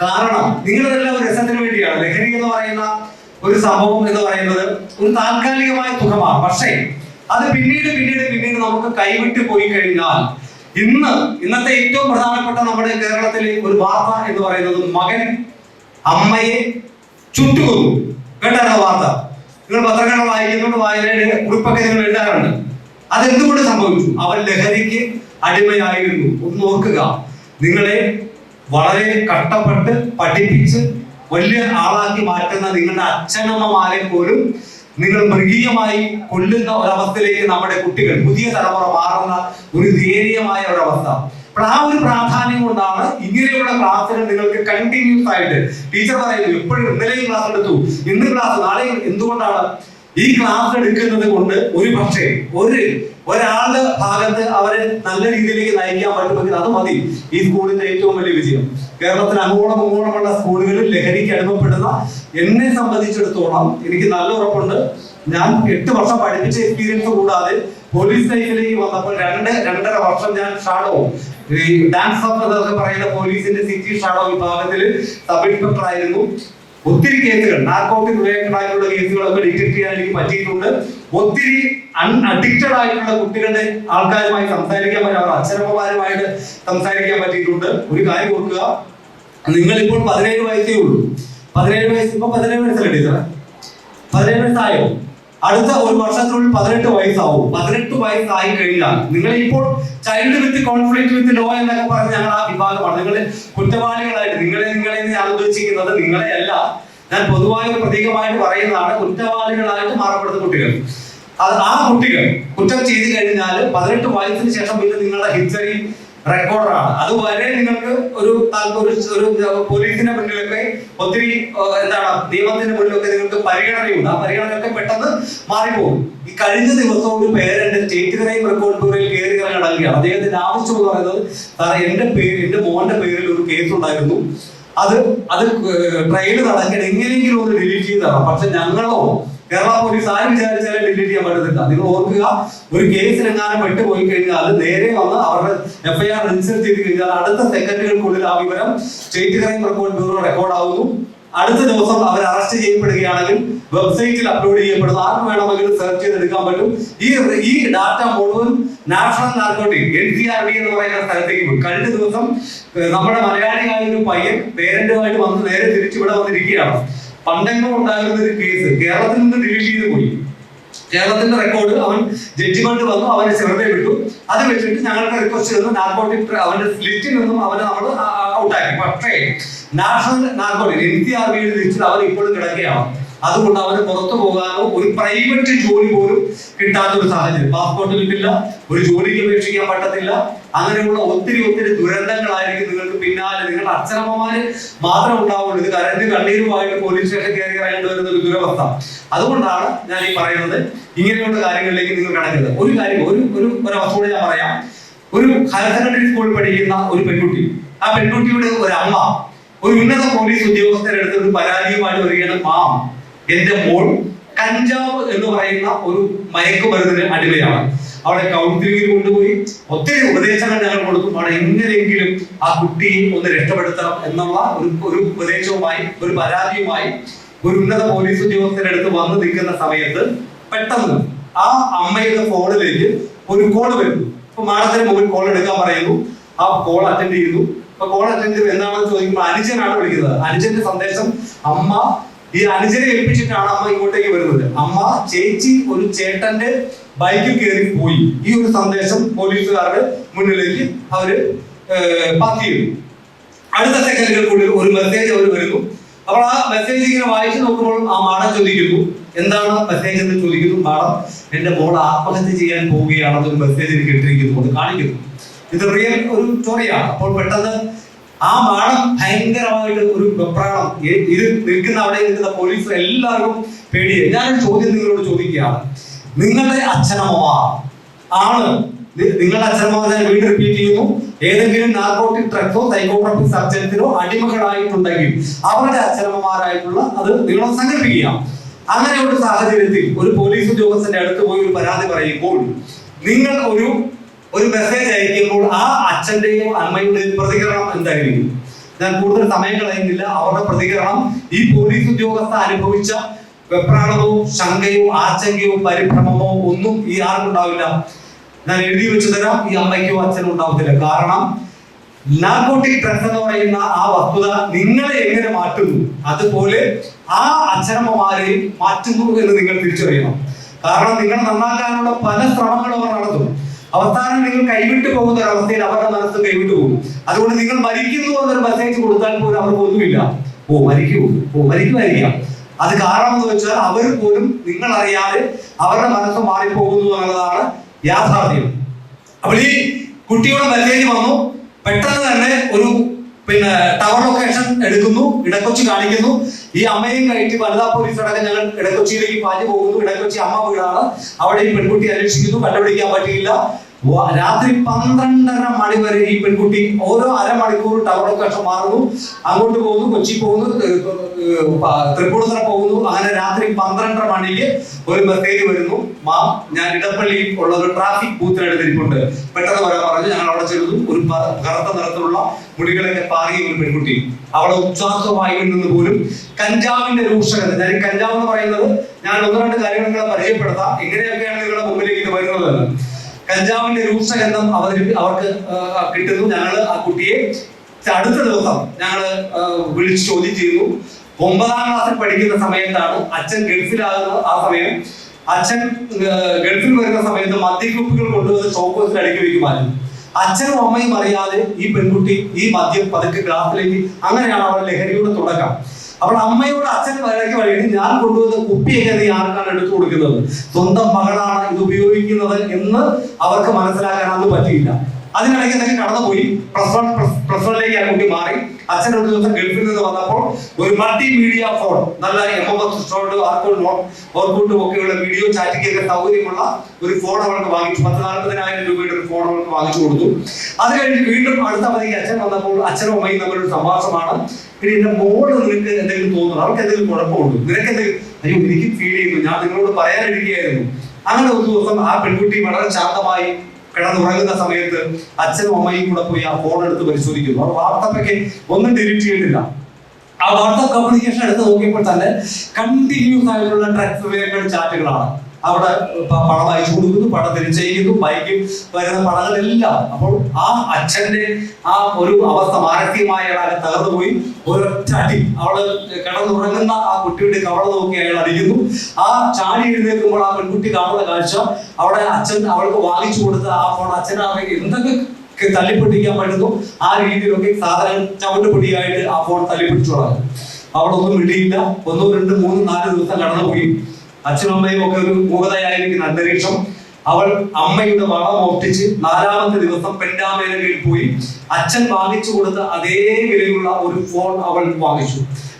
കാരണം നിങ്ങളെല്ലാം ഒരു രസത്തിന് വേണ്ടിയാണ്. ലഹരി എന്ന് പറയുന്ന ഒരു സംഭവം എന്ന് പറയുന്നത് ഒരു താൽക്കാലികമായ സുഖമാണ്. പക്ഷേ അത് പിന്നീട് നമുക്ക് കൈവിട്ട് പോയി കഴിഞ്ഞാൽ, ഇന്നത്തെ ഏറ്റവും പ്രധാനപ്പെട്ട നമ്മുടെ കേരളത്തിലെ ഒരു വാർത്ത എന്ന് പറയുന്നത് മകൻ അമ്മയെ ചുട്ടുകൊന്നു. കേട്ടാരോ വാർത്ത? നിങ്ങൾ പത്രങ്ങൾ വായിക്കുന്നുണ്ട്, വായനയുടെ കുറിപ്പൊക്കെ നിങ്ങൾ എഴുതാറുണ്ട്. അതെന്തുകൊണ്ട് സംഭവിച്ചു? അവൻ ലഹരിക്ക് അടിമയായിരുന്നു. ഒന്ന് ഓർക്കുക, നിങ്ങളെ വളരെ കഷ്ടപ്പെട്ട് പഠിപ്പിച്ച് വലിയ ആളാക്കി മാറ്റുന്ന നിങ്ങളുടെ അച്ഛനമ്മമാരെ പോലും നിങ്ങൾ മൃഗീയമായി കൊല്ലുന്ന ഒരവസ്ഥയിലേക്ക് നമ്മുടെ കുട്ടികൾ, പുതിയ തലമുറ മാറുന്ന ഒരു ദയനീയമായ ഒരവസ്ഥ. അപ്പോൾ ആ ഒരു പ്രാധാന്യം കൊണ്ടാണ് ഇങ്ങനെയുള്ള ക്ലാസ്സുകൾ നിങ്ങൾക്ക് കണ്ടിന്യൂസ് ആയിട്ട് ടീച്ചർ പറയുന്നു. എപ്പോഴും ഇന്നലെയും ക്ലാസ് എടുത്തു, ഇന്ന് ക്ലാസ്, നാളെയും. എന്തുകൊണ്ടാണ്? ഈ ക്ലാസ് എടുക്കുന്നത് കൊണ്ട് ഒരു പക്ഷേ ഒരാളുടെ ഭാഗത്ത് അവരെ നല്ല രീതിയിലേക്ക് നയിക്കാൻ പറ്റുമെങ്കിൽ അത് മതി ഈ സ്കൂളിന്റെ ഏറ്റവും വലിയ വിജയം. കേരളത്തിൽ അങ്ങോളമുള്ള സ്കൂളുകളിൽ ലഹരിക്ക് അടിമപ്പെടുന്ന എന്നെ സംബന്ധിച്ചിടത്തോളം എനിക്ക് നല്ല ഉറപ്പുണ്ട്. ഞാൻ 8 വർഷം പഠിപ്പിച്ച എക്സ്പീരിയൻസ് കൂടാതെ പോലീസ് ലൈഫിലേക്ക് വന്നപ്പോൾ 2.5 വർഷം ഞാൻ ഷാഡോ ഡാൻസ് ഓഫ് എന്നൊക്കെ പറയുന്ന പോലീസിന്റെ സിറ്റി ഷാഡോ വിഭാഗത്തിൽ സബ് ഇൻസ്പെക്ടർ ആയിരുന്നു. ഒത്തിരി കേസുകൾ നാർക്കോട്ടിക് റിലേറ്റഡ് ആയിട്ടുള്ള കേസുകളൊക്കെ ഡിറ്റക്ട് ചെയ്യാൻ എനിക്ക് പറ്റിയിട്ടുണ്ട്. ഒത്തിരി അഡിക്റ്റഡ് ആയിട്ടുള്ള കുട്ടികളുടെ ആൾക്കാരുമായി സംസാരിക്കാൻ പറ്റും, അവർ അച്ഛനമ്മമാരുമായിട്ട് സംസാരിക്കാൻ പറ്റിയിട്ടുണ്ട്. ഒരു കാര്യം ഓർക്കുക, നിങ്ങളിപ്പോൾ 17 വയസ്സേ ഉള്ളൂ. 17 വയസ്സ് ഇപ്പൊ 17 വയസ്സല്ലേ ടീച്ചറെ? 17 വയസ്സായോ? അടുത്ത ഒരു വർഷത്തിനുള്ളിൽ 18 വയസ്സാവും. 18 വയസ്സായി കഴിഞ്ഞാൽ നിങ്ങൾ ഇപ്പോൾ child with conflict with law എന്നൊക്കെ പറഞ്ഞ് ഞങ്ങൾ ആ വിഭാഗമാണ്. നിങ്ങൾ കുറ്റവാളികളായിട്ട് നിങ്ങളെ ഞാൻ ഉദ്ദേശിക്കുന്നത് നിങ്ങളെ അല്ല, ഞാൻ പൊതുവായ ഒരു പ്രതീകമായിട്ട് പറയുന്നതാണ്. കുറ്റവാളികളായിട്ട് മാറപ്പെടുന്ന കുട്ടികൾ, ആ കുട്ടികൾ കുറ്റം ചെയ്തു കഴിഞ്ഞാൽ 18 വയസ്സിന് ശേഷം പിന്നെ നിങ്ങളുടെ ഹിസ്റ്ററി റെക്കോർഡാണ്. അതുവരെ നിങ്ങൾക്ക് ഒരു പോലീസിന്റെ മുന്നിലൊക്കെ ഒത്തിരി നിയമത്തിന്റെ മുന്നിലൊക്കെ നിങ്ങൾക്ക് പരിഗണനയുണ്ട്. ആ പരിഗണനയൊക്കെ പെട്ടെന്ന് മാറിപ്പോകും. ഈ കഴിഞ്ഞ ദിവസം ഒരു പേരന്റ് സ്റ്റേറ്റ് ക്രൈം റെക്കോർഡ് ബ്യൂറോയിൽ കയറി ഇറങ്ങി നൽകിയാണ്. അദ്ദേഹത്തിന്റെ ആവശ്യം എന്ന് പറയുന്നത്, സാറേ എന്റെ മോന്റെ പേരിൽ ഒരു കേസ് ഉണ്ടായിരുന്നു, അത് ട്രയൽ നടക്കാൻ എങ്ങനെയെങ്കിലും ഒന്ന് ഡിലീറ്റ് ചെയ്ത് തരാം. പക്ഷെ ഞങ്ങളോ കേരള പോലീസ് ആരും വിചാരിച്ചാലും ഡിലീറ്റ് ചെയ്യാൻ പറ്റുന്നില്ല. നിങ്ങൾ ഓർക്കുക, ഒരു കേസിലെങ്ങാനും വിട്ടുപോയി കഴിഞ്ഞാൽ നേരെ വന്ന് അവരുടെ FIR രജിസ്റ്റർ ചെയ്ത് കഴിഞ്ഞാൽ അടുത്ത സെക്കൻഡുകൾക്കുള്ളിൽ ആ വിവരം state crime record bureau record ആവുന്നു. അടുത്ത ദിവസം അവർ അറസ്റ്റ് ചെയ്യപ്പെടുകയാണെങ്കിൽ വെബ്സൈറ്റിൽ അപ്ലോഡ് ചെയ്യപ്പെടുന്നു. ആർക്ക് വേണമെങ്കിലും സെർച്ച് ചെയ്തെടുക്കാൻ പറ്റും. ഈ ഡാറ്റ മുഴുവൻ നാഷണൽ നാർക്കോട്ടിക് NCRB എന്ന് പറയുന്ന സ്ഥലത്തേക്ക് പോയി. കഴിഞ്ഞ ദിവസം നമ്മുടെ മലയാളിയായ ഒരു പയ്യൻ പേരന്റുമായിട്ട് വന്ന് നേരെ തിരിച്ചിവിടെ വന്നിരിക്കുകയാണ്. പണ്ടെങ്കിലും ഉണ്ടായിരുന്ന ഒരു കേസ് കേരളത്തിൽ നിന്ന് ഡിലീറ്റ് ചെയ്ത് പോയി. കേരളത്തിന്റെ റെക്കോർഡ് അവൻ ജഡ്ജിമെന്റ് വന്നു, അവനെ വെറുതെ വിട്ടു. അത് വെച്ചിട്ട് ഞങ്ങൾക്ക് റിക്വസ്റ്റ് ചെയ്തു നാർക്കോട്ടിക് അവന്റെ ലിസ്റ്റിൽ നിന്നും അവനെ നമ്മൾ ഔട്ടാക്കി. പക്ഷേ നാഷണൽ നാർക്കോട്ടിക് NCRBയുടെ ലിസ്റ്റിൽ അവൻ ഇപ്പോഴും കിടക്കുകയാണ്. അതുകൊണ്ട് അവന് പുറത്തു പോകാനോ ഒരു പ്രൈവറ്റ് ജോലി പോലും കിട്ടാത്ത ഒരു സാഹചര്യം. പാസ്പോർട്ട് കിട്ടില്ല, ഒരു ജോലിക്ക് അപേക്ഷിക്കാൻ പറ്റത്തില്ല. അങ്ങനെയുള്ള ഒത്തിരി ദുരന്തങ്ങളായിരിക്കും നിങ്ങൾക്ക് പിന്നാലെ. നിങ്ങളുടെ അച്ഛനമ്മമാര് മാത്രം ഉണ്ടാവുള്ളൂ. ഇത് കരണ്ട് കണ്ണീരുമായിട്ട് പോലീസ് സ്റ്റേഷൻ കയറി ഇറങ്ങേണ്ടി വരുന്ന ഒരു ദുരവസ്ഥ. അതുകൊണ്ടാണ് ഞാൻ ഈ പറയുന്നത്, ഇങ്ങനെയുള്ള കാര്യങ്ങളിലേക്ക് നിങ്ങൾ കടക്കരുത്. ഒരു കാര്യം ഒരു അവസ്ഥയോടെ ഞാൻ പറയാം. ഒരു ഹയർ സെക്കൻഡറി സ്കൂളിൽ പഠിക്കുന്ന ഒരു പെൺകുട്ടി, ആ പെൺകുട്ടിയുടെ ഒരു അമ്മ ഒരു ഉന്നത പോലീസ് ഉദ്യോഗസ്ഥരുടെ അടുത്ത് ഒരു പരാതിയുമായിട്ട് വരികയാണ്. എന്റെ മോൾ കഞ്ചാവ് എന്ന് പറയുന്ന ഒരു മയക്കുമരുന്നിന് അടിമയാണ്. അവളെ കൗൺസിലിംഗിൽ കൊണ്ടുപോയി ഒത്തിരി ഉപദേശങ്ങൾ ഞങ്ങൾ കൊടുത്തു. അവിടെ എങ്ങനെയെങ്കിലും ആ കുട്ടിയെ ഒന്ന് രക്ഷപ്പെടുത്തണം എന്നുള്ള ഒരു ഉപദേശവുമായി ഒരു പരാതിയുമായി ഒരു ഉന്നത പോലീസ് ഉദ്യോഗസ്ഥരുടെ അടുത്ത് വന്ന് നിൽക്കുന്ന സമയത്ത് പെട്ടെന്ന് ആ അമ്മയുടെ ഫോണിലേക്ക് ഒരു കോൾ വരുന്നു. അപ്പൊ മാഡത്തിന് മുമ്പിൽ കോൾ എടുക്കാൻ പറയുന്നു. ആ കോൾ അറ്റൻഡ് ചെയ്യുന്നു. അപ്പൊ കോൾ അറ്റൻഡ് ചെയ്ത് എന്താണെന്ന് ചോദിക്കുമ്പോൾ അനുജനാണ് വിളിക്കുന്നത്. അനുജന്റെ സന്ദേശം, അമ്മ ഈ അനുജനെ ഏൽപ്പിച്ചിട്ടാണ് അമ്മ ഇങ്ങോട്ടേക്ക് വരുന്നത്. അമ്മ ചേച്ചി ഒരു ചേട്ടന്റെ ബൈക്കിൽ കയറി പോയി. ഈ ഒരു സന്ദേശം പോലീസുകാരുടെ മുന്നിലേക്ക് അവര് പാസ് ചെയ്തു. അടുത്ത സെക്കൻഡുകൾക്കുള്ളിൽ ഒരു മെസ്സേജ് അവർ വരുന്നു. അപ്പോൾ ആ മെസ്സേജ് ഇങ്ങനെ വായിച്ചു നോക്കുമ്പോൾ ആ മാഡം ചോദിക്കുന്നു, എന്താണ് മെസ്സേജ് എന്ന് ചോദിക്കുന്നു. മാഡം, എന്റെ മോൾ ആത്മഹത്യ ചെയ്യാൻ പോവുകയാണെന്നൊരു മെസ്സേജ് എനിക്ക് ഇട്ടിരിക്കുന്നു എന്ന് കാണിക്കുന്നു. ഇത് റിയൽ ഒരു സ്റ്റോറിയാണ്. അപ്പോൾ പെട്ടെന്ന് ആ മാഡം ഭയങ്കരമായിട്ട് ഒരു വെപ്രാളം. ഇത് നിൽക്കുന്ന അവിടെ നിൽക്കുന്ന പോലീസ് എല്ലാവർക്കും പേടിയായി. ഞാനൊരു ചോദ്യം നിങ്ങളോട് ചോദിക്കുകയാണ്. നിങ്ങളുടെ അച്ഛനമ്മമാർ ആണ്, നിങ്ങളുടെ അച്ഛനമ്മമാർ, ഞാൻ വീണ്ടും റിപ്പീറ്റ് ചെയ്യുന്നു, ഏതെങ്കിലും നാർക്കോട്ടിക് ഡ്രഗ്സോ സൈക്കോട്രോപിക് സബ്സ്റ്റൻസിനോ അടിമകളായിട്ടുണ്ടെങ്കിൽ അവരുടെ അച്ഛനമ്മമാരായിട്ടുള്ള അത് നിങ്ങളൊന്ന് സങ്കല്പിക്കുക. അങ്ങനെ ഒരു സാഹചര്യത്തിൽ ഒരു പോലീസ് ഉദ്യോഗസ്ഥന്റെ അടുത്ത് പോയി ഒരു പരാതി പറയുമ്പോൾ നിങ്ങൾ ഒരു മെസ്സേജ് അയക്കുമ്പോൾ ആ അച്ഛന്റെയും അമ്മയുടെയും പ്രതികരണം എന്തായിരിക്കും? ഞാൻ കൂടുതൽ സമയം കളയുന്നില്ല. അവരുടെ പ്രതികരണം ഈ പോലീസ് ഉദ്യോഗസ്ഥ അനുഭവിച്ച വെപ്രാളമോ ശങ്കയോ ആശങ്കയോ പരിഭ്രമമോ ഒന്നും ഈ ആർക്കുണ്ടാവില്ല. ഞാൻ എഴുതി വെച്ചു തരാം, ഈ അമ്മയ്ക്കോ അച്ഛനോ ഉണ്ടാവത്തില്ല. കാരണം നാർക്കോട്ടിക് ഡ്രഗ്സ് എന്ന് പറയുന്ന ആ വസ്തുത നിങ്ങളെ എങ്ങനെ മാറ്റുന്നു, അതുപോലെ ആ അച്ഛനമ്മമാരെയും മാറ്റുന്നു എന്ന് നിങ്ങൾ തിരിച്ചറിയണം. കാരണം നിങ്ങളെ നന്നാക്കാനുള്ള പല ശ്രമങ്ങളും അവർ നടത്തും. അവസാനം നിങ്ങൾ കൈവിട്ടു പോകുന്ന ഒരു അവസ്ഥയിൽ അവരുടെ മനസ്സ് കൈവിട്ടു പോകും. അതുകൊണ്ട് നിങ്ങൾ മരിക്കുന്നു എന്നൊരു മെസ്സേജ് കൊടുത്താൽ പോലും അവർക്ക് ഒന്നുമില്ല. മരിക്കുമായിരിക്കാം. അത് കാരണം എന്ന് വെച്ചാൽ അവർ പോലും നിങ്ങൾ അറിയാതെ അവരുടെ മനസ്സ് മാറിപ്പോകുന്നു എന്നുള്ളതാണ് യാഥാർത്ഥ്യം. അപ്പോൾ ഈ കുട്ടിയുടെ മെസ്സേജ് വന്നു. പെട്ടെന്ന് തന്നെ ഒരു പിന്നെ ടവർ ലൊക്കേഷൻ എടുക്കുന്നു, ഇടക്കൊച്ചി കാണിക്കുന്നു. ഈ അമ്മയും കയറ്റി വനിതാ പോലീസ് അടക്കം ഞങ്ങൾ ഇടക്കൊച്ചിയിലേക്ക് പാഞ്ഞു പോകുന്നു. ഇടക്കൊച്ചി അമ്മ വീടാണ്. അവിടെ ഈ പെൺകുട്ടി അന്വേഷിക്കുന്നു, കണ്ടുപിടിക്കാൻ പറ്റിയില്ല. രാത്രി 12:30 മണി വരെ ഈ പെൺകുട്ടി ഓരോ അരമണിക്കൂർ ടവർ ലൊക്കേഷൻ മാറുന്നു, അങ്ങോട്ട് പോകുന്നു, കൊച്ചി പോകുന്നു, തൃപ്പൂണിത്തുറ പോകുന്നു. അങ്ങനെ രാത്രി 12:30 മണിക്ക് ഒരു മെസ്സേജ് വരുന്നു, മാം ഞാൻ ഇടപ്പള്ളിയിൽ ഉള്ള ഒരു ട്രാഫിക് ബൂത്തിനടുത്തിരിപ്പുണ്ട്, പെട്ടെന്ന് വരാൻ പറഞ്ഞു. ഞങ്ങൾ അവിടെ ചെല്ലുന്നു. ഒരു കറുത്ത നിറത്തിലുള്ള മുടികളൊക്കെ പാറിയ ഒരു പെൺകുട്ടി. അവളെ ഉച്ഛ്വാസമായി നിന്ന് പോലും കഞ്ചാവിന്റെ രൂക്ഷഗന്ധം. ഞാൻ കഞ്ചാവ് എന്ന് പറയുന്നത് ഞാൻ ഒന്ന് രണ്ട് കാര്യങ്ങൾ നിങ്ങളെ പരിചയപ്പെടുത്താം, എങ്ങനെയൊക്കെയാണ് നിങ്ങളുടെ മുമ്പിലേക്ക് ഇത് വരുന്നത്. കഞ്ചാവിന്റെ രൂക്ഷഗന്ധം അവർക്ക് കിട്ടുന്നു. ഞങ്ങൾ ആ കുട്ടിയെ അടുത്ത ദിവസം ഞങ്ങൾ വിളിച്ച് ചോദ്യം ചെയ്യുന്നു. 9ാം ക്ലാസ്സിൽ പഠിക്കുന്ന സമയത്താണ് അച്ഛൻ ഗൾഫിലാകുന്നത്. ആ സമയം അച്ഛൻ ഗൾഫിൽ വരുന്ന സമയത്ത് മദ്യക്കുപ്പികൾ കൊണ്ടുവന്ന് ചോക്കോസിൽ അടുക്കി വയ്ക്കുമായിരുന്നു. അച്ഛനും അമ്മയും അറിയാതെ ഈ പെൺകുട്ടി ഈ മദ്യം പതുക്കെ ഗ്ലാസിലേക്ക്, അങ്ങനെയാണ് അവരുടെ ലഹരിയുടെ തുടക്കം. അപ്പോൾ അമ്മയോട് അച്ഛൻ വരയ്ക്ക് വഴിയിട്ട് ഞാൻ കൊണ്ടുവന്ന കുപ്പിയൊക്കെ നീ ആർക്കാണ് എടുത്തു കൊടുക്കുന്നത്, സ്വന്തം മകളാണ് ഇത് ഉപയോഗിക്കുന്നത് എന്ന് അവർക്ക് മനസ്സിലാക്കാൻ അന്ന് പറ്റിയില്ല. അതിനിടയ്ക്ക് തന്നെ കടന്നുപോയി. പ്ലസ് വണ്ണിലേക്ക് ആ കുട്ടി മാറി. അച്ഛൻ ഒരു ദിവസം ഗൾഫിൽ നിന്ന് വന്നപ്പോൾ ഒരു മൾട്ടിമീഡിയ ഫോൺ, നല്ല MMS ഓർക്കൂട്ടും ഒക്കെയുള്ള വീഡിയോ ചാറ്റിംഗ് ഒക്കെ സൗകര്യമുള്ള ഒരു ഫോൺ അവൾക്ക് വാങ്ങിച്ചു. 40,000 രൂപയുടെ ഒരു ഫോൺ അവൾക്ക് വാങ്ങിച്ചു കൊടുത്തു. അത് കഴിഞ്ഞ് വീണ്ടും അടുത്ത അവധിക്ക് അച്ഛൻ വന്നപ്പോൾ അച്ഛനും അമ്മയും തമ്മിലൊരു സംഭാഷണമാണ്. ഇനി എന്റെ മോള് നിനക്ക് എന്തെങ്കിലും തോന്നുന്നു, അവർക്ക് എന്തെങ്കിലും കുഴപ്പമുണ്ട്, നിനക്ക് എന്തെങ്കിലും, അയ്യോ എനിക്ക് ഫീൽ ചെയ്യുന്നു, ഞാൻ നിങ്ങളോട് പറയാനിരിക്കുകയായിരുന്നു. അങ്ങനെ ഒരു ദിവസം ആ പെൺകുട്ടി വളരെ ശാന്തമായി കിടന്നുറങ്ങുന്ന സമയത്ത് അച്ഛനും അമ്മയും കൂടെ പോയി ആ ഫോൺ എടുത്ത് പരിശോധിക്കുന്നു. ആ വാട്സപ്പൊക്കെ ഒന്നും ഡിലീറ്റ് ചെയ്തിട്ടില്ല. ആ വാട്സപ്പ് കമ്മ്യൂണിക്കേഷൻ എടുത്ത് നോക്കിയപ്പോൾ തന്നെ കണ്ടിന്യൂസ് ആയിട്ടുള്ള ഡ്രഗ്സ് റിലേറ്റഡ് ചാറ്റുകളാണ്. അവിടെ പണം അയച്ചു കൊടുക്കുന്നു, പണം തിരിച്ചയക്കുന്നു, ബൈക്കിൽ വരുന്ന പണങ്ങളെല്ലാം. അപ്പോൾ ആ അച്ഛന്റെ ആ ഒരു അവസ്ഥ മാനസികമായി അയാൾ തകർന്നു പോയി. ഒരൊറ്റ അടി, അവള് കിടന്നുറങ്ങുന്ന ആ കുട്ടിയുടെ കവള നോക്കി അയാൾ അടിക്കുന്നു. ആ ചാടി എഴുന്നേൽക്കുമ്പോൾ ആ പെൺകുട്ടി കാണുന്ന കാഴ്ച, അവിടെ അച്ഛൻ അവൾക്ക് വാങ്ങിച്ചു കൊടുത്ത ആ ഫോൺ അച്ഛനാണെങ്കിൽ എന്തൊക്കെ തല്ലിപ്പൊട്ടിക്കാൻ പറ്റുന്നു ആ രീതിയിലൊക്കെ സാധനങ്ങൾ ചവിട്ടുപൊടിയായിട്ട് ആ ഫോൺ തല്ലിപ്പിടിച്ചു തുടങ്ങും. അവളൊന്നും വിടിയില്ല. 1, 2, 3, 4 ദിവസം കടന്നുപോയി. അച്ഛനും അമ്മയും ഒക്കെ ഒരു മൂകതയായിരിക്കുന്ന അന്തരീക്ഷം. അവൾ അമ്മയുടെ വളം ഒട്ടിച്ച് 4ാമത്തെ ദിവസം പെൻഡാമേനയിൽ പോയി അച്ഛൻ വാങ്ങിച്ചു കൊടുത്ത അതേ വിലയുള്ള ഒരു ഫോൺ അവൾ വാങ്ങിച്ചു.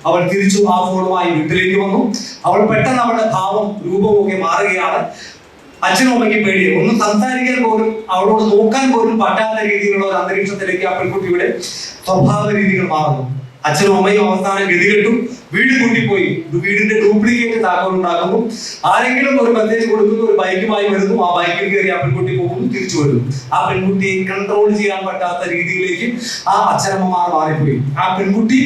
അവൾ തിരിച്ചു ആ ഫോണുമായി വീട്ടിലേക്ക് വന്നു. അവൾ പെട്ടെന്ന് അവളുടെ ഭാവം രൂപവും ഒക്കെ മാറുകയാണ്. അച്ഛനും അമ്മയ്ക്ക് പേടി, ഒന്നും സംസാരിക്കാൻ പോലും അവളോട് നോക്കാൻ പോലും പറ്റാത്ത രീതിയിലുള്ള ഒരു അന്തരീക്ഷത്തിലേക്ക് ആ പെൺകുട്ടിയുടെ സ്വഭാവ രീതികൾ മാറുന്നു. അച്ഛനും അമ്മയും അവസാനം ഗതികെട്ടു, വീട് കൂട്ടിപ്പോയി. വീടിന്റെ ഡ്യൂപ്ലിക്കേറ്റ് താക്കോൽ ഉണ്ടാക്കുന്നു. ആരെങ്കിലും ഒരു മെസ്സേജ് കൊടുക്കുന്നു, ഒരു ബൈക്കുമായി വരുന്നു, ആ ബൈക്കിൽ കയറി ആ പെൺകുട്ടി പോകുന്നു, തിരിച്ചു വരുന്നു. ആ പെൺകുട്ടിയെ കൺട്രോൾ ചെയ്യാൻ പറ്റാത്ത രീതിയിലേക്ക് ആ അച്ഛനമ്മമാർ മാറിപ്പോയി. ആ പെൺകുട്ടി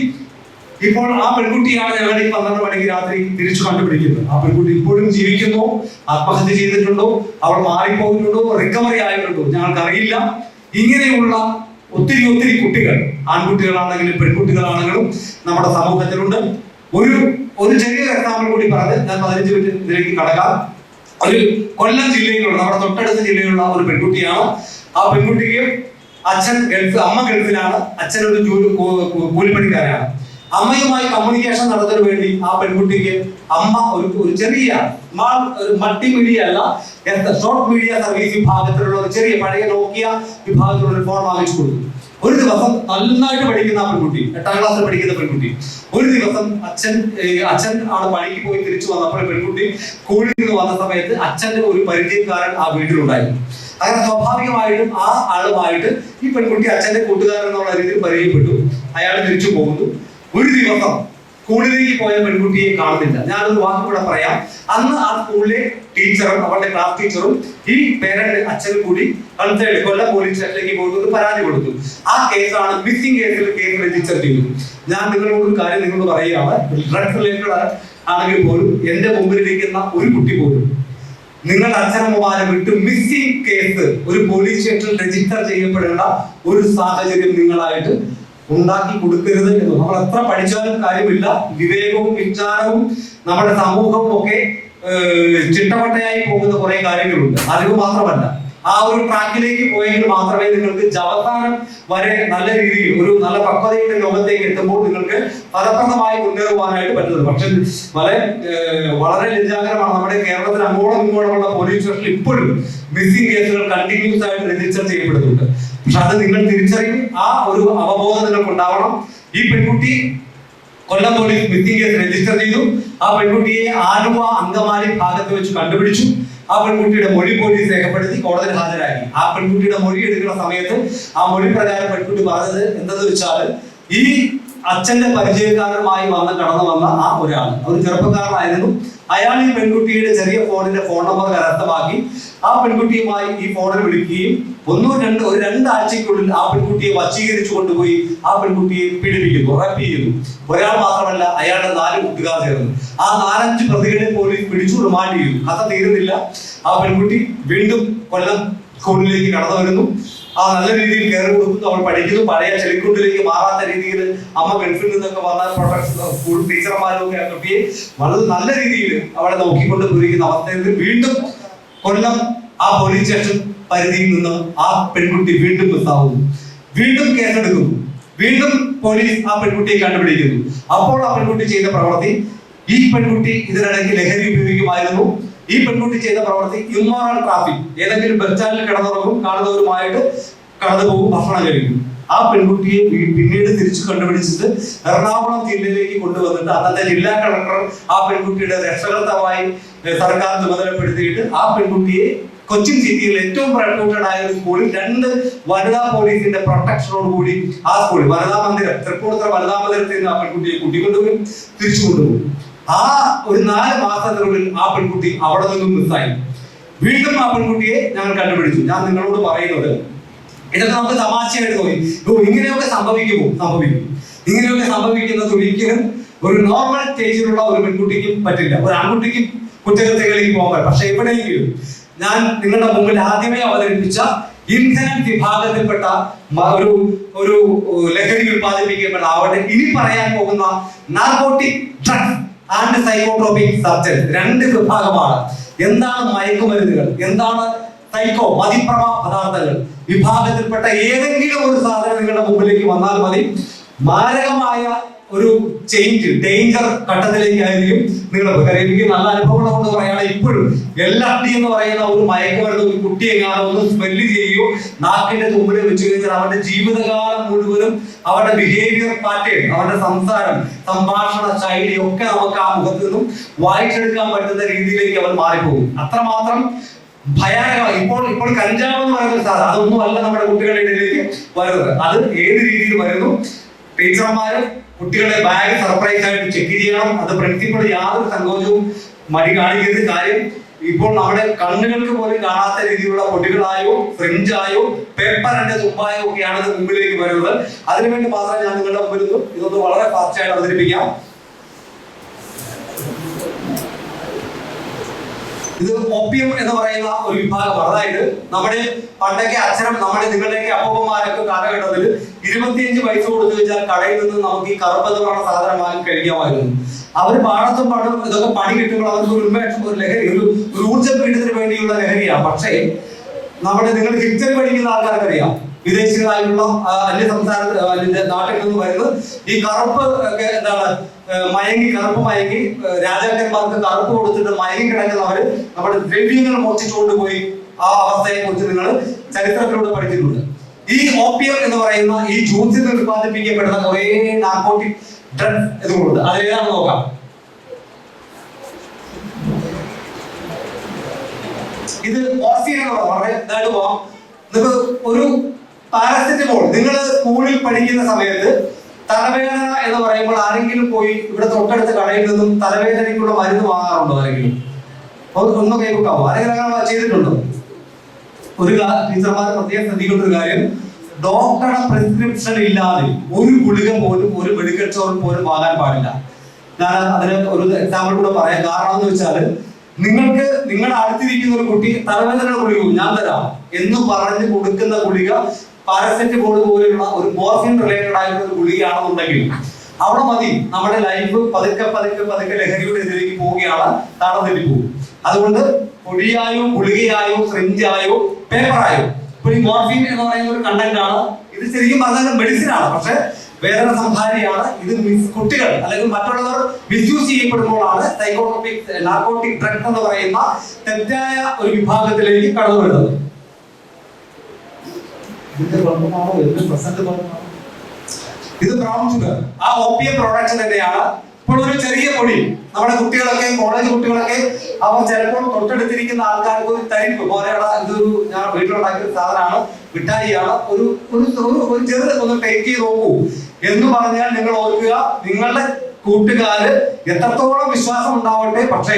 ഇപ്പോൾ ആ പെൺകുട്ടിയാണ് ഞങ്ങൾ ഈ 12 മണിക്ക് രാത്രി തിരിച്ചു കണ്ടുപിടിക്കുന്നത്. ആ പെൺകുട്ടി ഇപ്പോഴും ജീവിക്കുന്നോ, ആത്മഹത്യ ചെയ്തിട്ടുണ്ടോ, അവൾ മാറിപ്പോയിട്ടുണ്ടോ, റിക്കവറി ആയിട്ടുണ്ടോ ഞങ്ങൾക്കറിയില്ല. ഇങ്ങനെയുള്ള ഒത്തിരി കുട്ടികൾ, ആൺകുട്ടികളാണെങ്കിലും പെൺകുട്ടികളാണെങ്കിലും നമ്മുടെ സമൂഹത്തിലുണ്ട്. ഒരു ചെറിയ എക്സാമ്പിൾ കൂടി പറഞ്ഞ് ഞാൻ 15 മിനിറ്റ് ഇതിലേക്ക് കടക്കാം. ഒരു കൊല്ലം ജില്ലയിലുള്ള, നമ്മുടെ തൊട്ടടുത്ത ജില്ലയിലുള്ള ഒരു പെൺകുട്ടിയാണ്. ആ പെൺകുട്ടിക്ക് അച്ഛൻ അമ്മ ഗൾഫിലാണ്, അച്ഛൻ ഒരു കൂലിപ്പണിക്കാരാണ്. അമ്മയുമായി കമ്മ്യൂണിക്കേഷൻ നടത്താൻ വേണ്ടി ആ പെൺകുട്ടിക്ക് അമ്മ ഒരു ചെറിയ മൾട്ടിമീഡിയ അല്ല, ഷോർട്ട് മീഡിയ സർവീസ് വിഭാഗത്തിലുള്ള ഒരു ചെറിയ പഴയ നോക്കിയ വിഭാഗത്തിലുള്ള ഒരു ഫോൺ വാങ്ങിച്ചു കൊടുത്തു. ഒരു ദിവസം നന്നായിട്ട് പഠിക്കുന്ന ആ പെൺകുട്ടി, 8ാം ക്ലാസ്സിൽ പഠിക്കുന്ന പെൺകുട്ടി, ഒരു ദിവസം അച്ഛൻ ആണ് പണിക്ക് പോയി തിരിച്ചു വന്നപ്പോൾ പെൺകുട്ടി സ്കൂളിൽ നിന്ന് വന്ന സമയത്ത് അച്ഛന്റെ ഒരു പരിചയക്കാരൻ ആ വീട്ടിലുണ്ടായിരുന്നു. അങ്ങനെ സ്വാഭാവികമായിട്ടും ആ ആളുമായിട്ട് ഈ പെൺകുട്ടി അച്ഛന്റെ കൂട്ടുകാരൻ എന്നുള്ള രീതിയിൽ പരിചയപ്പെട്ടു. അയാൾ തിരിച്ചു പോകുന്നു. ഒരു ദിവസം സ്കൂളിലേക്ക് പോയ പെൺകുട്ടിയെ കാണുന്നില്ല. ഞാനൊരു വാക്കുകൂടെ പറയാം. അന്ന് ആ സ്കൂളിലെ ടീച്ചറും അവരുടെ ക്ലാസ് ടീച്ചറും ഈ പേരന്റ് അച്ഛനും കൂടി കൊല്ലം പോലീസ് സ്റ്റേഷനിലേക്ക് പോയിട്ട് പരാതി കൊടുത്തു. ആ കേസാണ് മിസ്സിംഗ് കേസിൽ കേസ് രജിസ്റ്റർ ചെയ്തു. ഞാൻ നിങ്ങളോട് ഒരു കാര്യം നിങ്ങളോട് പറയുകയാണ്, ഡ്രഗ്സ് റിലേറ്റഡ് ആണെങ്കിൽ പോലും എന്റെ മുമ്പിലിരിക്കുന്ന ഒരു കുട്ടി പോലും നിങ്ങളുടെ അച്ഛനമ്മമാരെ വിട്ട് മിസ്സിംഗ് കേസ് ഒരു പോലീസ് സ്റ്റേഷനിൽ രജിസ്റ്റർ ചെയ്യപ്പെടേണ്ട ഒരു സാഹചര്യം നിങ്ങളായിട്ട് ഉണ്ടാക്കി കൊടുക്കരുത് എന്ന്. നമ്മൾ എത്ര പഠിച്ചാലും കാര്യമില്ല. വിവേകവും വിജ്ഞാനവും നമ്മുടെ സമൂഹവും ഒക്കെ ചിട്ടവട്ടയായി പോകുന്ന കുറെ കാര്യങ്ങളുണ്ട്. അറിവ് മാത്രമല്ല, ആ ഒരു ട്രാക്കിലേക്ക് പോയെങ്കിൽ മാത്രമേ നിങ്ങൾക്ക് അവസാനം വരെ നല്ല രീതിയിൽ ഒരു നല്ല പക്വതയുടെ ലോകത്തേക്ക് എത്തുമ്പോൾ നിങ്ങൾക്ക് ഫലപ്രദമായി മുന്നേറുവാനായിട്ട് പറ്റുന്നത്. പക്ഷെ വളരെ ലജ്ജാകരമാണ്, നമ്മുടെ കേരളത്തിൽ അങ്ങോളം ഇങ്ങോളമുള്ള പോലീസ് സ്റ്റേഷനിൽ ഇപ്പോഴും മിസ്സിംഗ് കേസുകൾ കണ്ടിന്യൂസ് ആയിട്ട് രജിസ്റ്റർ ചെയ്യപ്പെടുന്നുണ്ട്. പക്ഷെ അത് നിങ്ങൾ തിരിച്ചറിയും, ആ ഒരു അവബോധം നിങ്ങൾക്ക് ഉണ്ടാവണം. ഈ പെൺകുട്ടി കൊല്ലം പോലീസ് മിസ്സിംഗ് കേസ് രജിസ്റ്റർ ചെയ്തു. ആ പെൺകുട്ടിയെ ആലുവ അങ്കമാലി ഭാഗത്ത് വെച്ച് കണ്ടുപിടിച്ചു. ആ പെൺകുട്ടിയുടെ മൊഴി പോലീസ് രേഖപ്പെടുത്തി കോടതിയിൽ ഹാജരാക്കി. ആ പെൺകുട്ടിയുടെ മൊഴി എടുക്കുന്ന സമയത്ത് ആ മൊഴി പ്രകാരം പെൺകുട്ടി പറഞ്ഞത് എന്തെന്ന് വെച്ചാൽ, ഈ അച്ഛന്റെ പരിചയക്കാരനുമായി കടന്നു വന്ന ആ ഒരാൾ ഒരു ചെറുപ്പക്കാരനായിരുന്നു. അയാൾ ഈ പെൺകുട്ടിയുടെ ചെറിയ ഫോണിന്റെ ഫോൺ നമ്പർ കരസ്ഥമാക്കി ആ പെൺകുട്ടിയുമായി ഈ ഫോണിൽ വിളിക്കുകയും ഒരു രണ്ടാഴ്ചക്കുള്ളിൽ ആ പെൺകുട്ടിയെ വശീകരിച്ചു കൊണ്ടുപോയി ആ പെൺകുട്ടിയെ പീഡിപ്പിക്കുന്നു, റേപ്പ് ചെയ്യുന്നു. ഒരാൾ മാത്രമല്ല, അയാളുടെ 4 കൂട്ടുകാർ ചേർന്നു. ആ 4-5 പ്രതികളെ പോലീസ് പിടിച്ചു റിമാൻഡ് ചെയ്തു. കഥ തീരുന്നില്ല. ആ പെൺകുട്ടി വീണ്ടും കൊല്ലം സ്കൂളിലേക്ക് കടന്നു വരുന്നു. ആ നല്ല രീതിയിൽ കയറി കൊടുക്കുന്നു. അവൾ പഠിക്കുന്നു. പഴയ ചെളിക്കുണ്ടിലേക്ക് മാറാത്ത രീതിയിൽ അമ്മ ഗൾഫിൽ നിന്നൊക്കെ വന്ന സ്കൂൾ ടീച്ചർമാരും ഒക്കെ ആ കുട്ടിയെ വളരെ നല്ല രീതിയിൽ അവളെ നോക്കിക്കൊണ്ട് പോയിരിക്കുന്ന അവസ്ഥയിൽ വീണ്ടും കൊല്ലം ആ പോലീസ് സ്റ്റേഷൻ പരിധിയിൽ നിന്ന് ആ പെൺകുട്ടി വീണ്ടും മിസ്സാവുന്നു. വീണ്ടും കേസെടുക്കുന്നു. വീണ്ടും പോലീസ് ആ പെൺകുട്ടിയെ കണ്ടുപിടിക്കുന്നു. അപ്പോൾ ആ പെൺകുട്ടി ചെയ്ത പ്രവൃത്തി, ഈ പെൺകുട്ടി ഇതിനിടയ്ക്ക് ലഹരി ഉപയോഗിക്കുമായിരുന്നു. ഈ പെൺകുട്ടി ചെയ്ത പ്രവൃത്തി ഇമ്മോറൽ ട്രാഫിക്. ഏതെങ്കിലും ബസ് സ്റ്റാൻഡിൽ കിടന്നുറങ്ങും, കാണുന്നവരുമായിട്ട് കടന്നു പോകും, ഭക്ഷണം കഴിക്കും. ആ പെൺകുട്ടിയെ പിന്നീട് തിരിച്ചു കണ്ടുപിടിച്ചിട്ട് എറണാകുളം ജില്ലയിലേക്ക് കൊണ്ടുവന്നിട്ട് അന്നത്തെ ജില്ലാ കളക്ടർ ആ പെൺകുട്ടിയുടെ രക്ഷകർത്താവായി സർക്കാർ ചുമതലപ്പെടുത്തിയിട്ട് ആ പെൺകുട്ടിയെ കൊച്ചിൻ സിറ്റിയിൽ ഏറ്റവും റെപ്യൂട്ടഡ് ആയ ഒരു സ്കൂളിൽ 2 വനിതാ പോലീസിന്റെ പ്രൊട്ടക്ഷനോട് കൂടി ആ സ്കൂളിൽ വനിതാ മന്ദിരം, തൃപ്പൂണിത്തുറ വനിതാ മന്ദിരത്തിൽ നിന്ന് ആ പെൺകുട്ടിയെ കൂട്ടിക്കൊണ്ടുപോയി തിരിച്ചു കൊണ്ടുപോകും. ആ ഒരു 4 മാസത്തിനുള്ളിൽ ആ പെൺകുട്ടി അവിടെ നിന്നും മിസ്സായി. വീണ്ടും ആ പെൺകുട്ടിയെ ഞങ്ങൾ കണ്ടുപിടിച്ചു. ഞാൻ നിങ്ങളോട് പറയുന്നത് ഇതൊക്കെ നമുക്ക് തമാശയായിട്ട് തോന്നി. ഇങ്ങനെയൊക്കെ സംഭവിക്കുമോ? സംഭവിക്കും. ഇങ്ങനെയൊക്കെ സംഭവിക്കുന്നത് ഒരിക്കലും ഒരു നോർമൽ സ്റ്റേജിലുള്ള ഒരു പെൺകുട്ടിക്കും പറ്റില്ല. ഒരു ആൺകുട്ടിക്കും കുറ്റകൃത്യങ്ങളിലേക്ക് പോകാൻ. പക്ഷെ എവിടെയെങ്കിലും ഞാൻ നിങ്ങളുടെ മുമ്പിൽ ആദ്യമേ അവതരിപ്പിച്ച ഇന്ധനം വിഭാഗത്തിൽപ്പെട്ട ഒരു ലഹരി ഉൽപ്പാദിപ്പിക്കപ്പെട്ട ആവട്ടെ, ഇനി പറയാൻ പോകുന്ന narcotic drugs and psychotropic substance 2 വിഭാഗമാണ്. എന്താണ് മയക്കുമരുന്നുകൾ, എന്താണ് സൈക്കോ മതിപ്രമ പദാർത്ഥങ്ങൾ വിഭാഗത്തിൽപ്പെട്ട ഏതെങ്കിലും ഒരു സാധനം നിങ്ങളുടെ മുമ്പിലേക്ക് വന്നാൽ മതി, മാരകമായ ഒരു ഡേഞ്ചർ ഘട്ടത്തിലേക്കായിരിക്കും നിങ്ങൾ. എനിക്ക് നല്ല അനുഭവങ്ങൾ കൊണ്ട് പറയുകയാണെങ്കിൽ ഇപ്പോഴും LSD എന്ന് പറയുന്ന ഒരു മയക്കുമരുന്ന് ഒരു കുട്ടിയെ ഒന്ന് സ്മെല്ല് ചെയ്യുകയോ നാക്കിന്റെ തുമ്പിൽ വെച്ച് കഴിഞ്ഞാൽ അവന്റെ ജീവിതകാലം മുഴുവനും അവരുടെ ബിഹേവിയർ പാറ്റേൺ, അവരുടെ സംസാരം, സംഭാഷണ ശൈലി ഒക്കെ നമുക്ക് ആ മുഖത്ത് നിന്നും വായിച്ചെടുക്കാൻ പറ്റുന്ന രീതിയിലേക്ക് അവർ മാറിപ്പോകും. അത്രമാത്രം ഭയാനകമായി. ഇപ്പോൾ കഞ്ചാവ് എന്ന് പറയുന്ന സാധനം അതൊന്നും അല്ല നമ്മുടെ കുട്ടികളുടെ ഇടയിലേക്ക് വരുന്നത്. അത് ഏത് രീതിയിൽ വരുന്നു? ടീച്ചർമാര് കുട്ടികളുടെ ബാഗ് സർപ്രൈസ് ആയിട്ട് ചെക്ക് ചെയ്യണം. അത് പ്രിൻസിപ്പൾ യാതൊരു സങ്കോചവും മടി കാണിക്കരുത്. കാര്യം ഇപ്പോൾ നമ്മുടെ കണ്ണുകൾക്ക് പോലും കാണാത്ത രീതിയിലുള്ള പൊടികളായോ ഫ്രിഞ്ചായോ പേപ്പറിന്റെ തുമ്പായോ ഒക്കെയാണ് ഇത് മുമ്പിലേക്ക് വരുന്നത്. അതിനുവേണ്ടി മാത്രമേ ഞാൻ നിങ്ങളുടെ മുമ്പിൽ ഇതൊന്ന് വളരെ ഫാസ്റ്റായിട്ട് അവതരിപ്പിക്കാം. ഇത് ഓപ്പിയം എന്ന് പറയുന്ന ഒരു വിഭാഗമാണ്. അതായത് നമ്മുടെ പണ്ടൊക്കെ നിങ്ങളുടെയൊക്കെ അപ്പൂപ്പന്മാരൊക്കെ കാലഘട്ടത്തിൽ 25 പൈസ കൊടുത്തു വെച്ചാൽ കടയിൽ നിന്ന് നമുക്ക് ഈ കറുപ്പെന്ന് പറഞ്ഞ സാധനം വാങ്ങി കഴിക്കാമായിരുന്നു. അവർ പാടത്തും പണം ഇതൊക്കെ പണി കിട്ടുമ്പോൾ അവർക്ക് ഒരു ഉന്മേഷം, ഒരു ലഹരി, ഒരു ഊർജ്ജ പീഠത്തിന് വേണ്ടിയുള്ള ലഹരിയാണ്. പക്ഷേ നിങ്ങൾ ഹിസ്റ്ററി പഠിക്കുന്ന ആൾക്കാർക്കറിയാം, വിദേശികളായിട്ടുള്ള അന്യ നാട്ടിൽ നിന്ന് വരുന്നത് ഈ കറുപ്പ് ഒക്കെ എന്താണ് കറുപ്പ് മയങ്ങി രാജാക്കന്മാർക്ക് കറുപ്പ് കൊടുത്തിട്ട് മയങ്ങി കിടക്കുന്നവര് നമ്മുടെ ദ്രവ്യങ്ങൾ മോഷിച്ചുകൊണ്ട് പോയി ആ അവസ്ഥയെ കുറിച്ച് നിങ്ങൾ ചരിത്രത്തിലൂടെ പഠിച്ചിട്ടുണ്ട്. ഈ ഓപ്പിയം എന്ന് പറയുന്ന ഈ ജ്യൂസിൽ നിന്ന് ഉത്പാദിപ്പിക്കപ്പെടുന്ന കുറെ നാർക്കോട്ടിക് ഡ്രഗ്സ് ഇതുകൊണ്ട് അതിലേതാണെന്ന് നോക്കാം. ഇത് മോർഫിൻ എന്ന് പറയാം. വളരെ ഇതായിട്ട് പോവാം. ഒരു പാരസെറ്റമോൾ നിങ്ങൾ സ്കൂളിൽ പഠിക്കുന്ന സമയത്ത് തലവേദന എന്ന് പറയുമ്പോൾ ആരെങ്കിലും പോയി ഇവിടെ തൊട്ടടുത്ത കടയിൽ നിന്നും തലവേദനയ്ക്കുള്ള മരുന്ന് വാങ്ങാറുണ്ടോ? ആരെങ്കിലും ഒന്ന് കൈവിട്ടാവോ? ആരെങ്കിലും അങ്ങനെ ചെയ്തിട്ടുണ്ടോ? ഒരു ടീച്ചർമാർ പ്രത്യേകം ശ്രദ്ധിക്കേണ്ട ഒരു കാര്യം, ഡോക്ടറുടെ പ്രിസ്ക്രിപ്ഷൻ ഇല്ലാതെ ഒരു ഗുളിക പോലും ഒരു മെഡിക്കൽ സ്റ്റോറിൽ പോലും വാങ്ങാൻ പാടില്ല. ഞാൻ അതിന് ഒരു എക്സാമ്പിൾ കൂടെ പറയാം. കാരണം എന്ന് വെച്ചാൽ നിങ്ങളുടെ അടുത്തിരിക്കുന്ന ഒരു കുട്ടി തലവേദന ഗുളിക ഞാൻ തരാം എന്ന് പറഞ്ഞ് കൊടുക്കുന്ന ഗുളിക പാരസെറ്റമോൾ പോലെയുള്ള ഒരു മോർഫിൻ റിലേറ്റഡ് ആയിട്ടുള്ള ഒരു ഗുളികയാണെന്നുണ്ടെങ്കിൽ അവിടെ മതി നമ്മുടെ ലൈഫ് പതുക്കെ ലഹരിയുടെ എതിരേക്ക് പോവുകയാണ്, താളത്തിൽ പോകും. അതുകൊണ്ട് പൊടിയായോ ഗുളികയായോ ഫ്രിഞ്ചായോ പേപ്പറായോ ഇപ്പോൾ ഈ മോർഫിൻ എന്ന് പറയുന്ന ഒരു കണ്ടന്റ് ആണ്. ഇത് ശരിക്കും പറഞ്ഞാൽ മെഡിസിൻ ആണ്. പക്ഷെ വേദന സംഹാരിയാണ്. ഇത് കുട്ടികൾ അല്ലെങ്കിൽ മറ്റുള്ളവർ മിസ്യൂസ് ചെയ്യപ്പെടുമ്പോഴാണ് സൈക്കോട്രോപിക് നാർക്കോട്ടിക് ഡ്രഗ് എന്ന് പറയുന്ന തെറ്റായ ഒരു വിഭാഗത്തിലേക്ക് കടന്നു വരുന്നത്. ഇത് ബ്രൗൺ ഷുഗർ, ആ ഓപ്പിയം പ്രോഡക്റ്റ് തന്നെയാണ്. ഇപ്പോൾ ഒരു ചെറിയ പൊടി നമ്മുടെ കുട്ടികളൊക്കെ, കോളേജ് കുട്ടികളൊക്കെ, അവർ ചിലപ്പോൾ തൊട്ടടുത്തിരിക്കുന്ന ആൾക്കാർക്ക് ഒരു തരിപ്പ് പോലെയുള്ള ഇതൊരു ഞാൻ വീട്ടിലുണ്ടാക്കിയ സാധനമാണ്, മിഠായിയാണ്, ഒരു ചെറുത് ഒന്ന് ടേക്ക് ചെയ്ത് നോക്കൂ എന്ന് പറഞ്ഞാൽ നിങ്ങൾ ഓർക്കുക, നിങ്ങളുടെ കൂട്ടുകാര് എത്രത്തോളം വിശ്വാസം ഉണ്ടാവട്ടെ, പക്ഷേ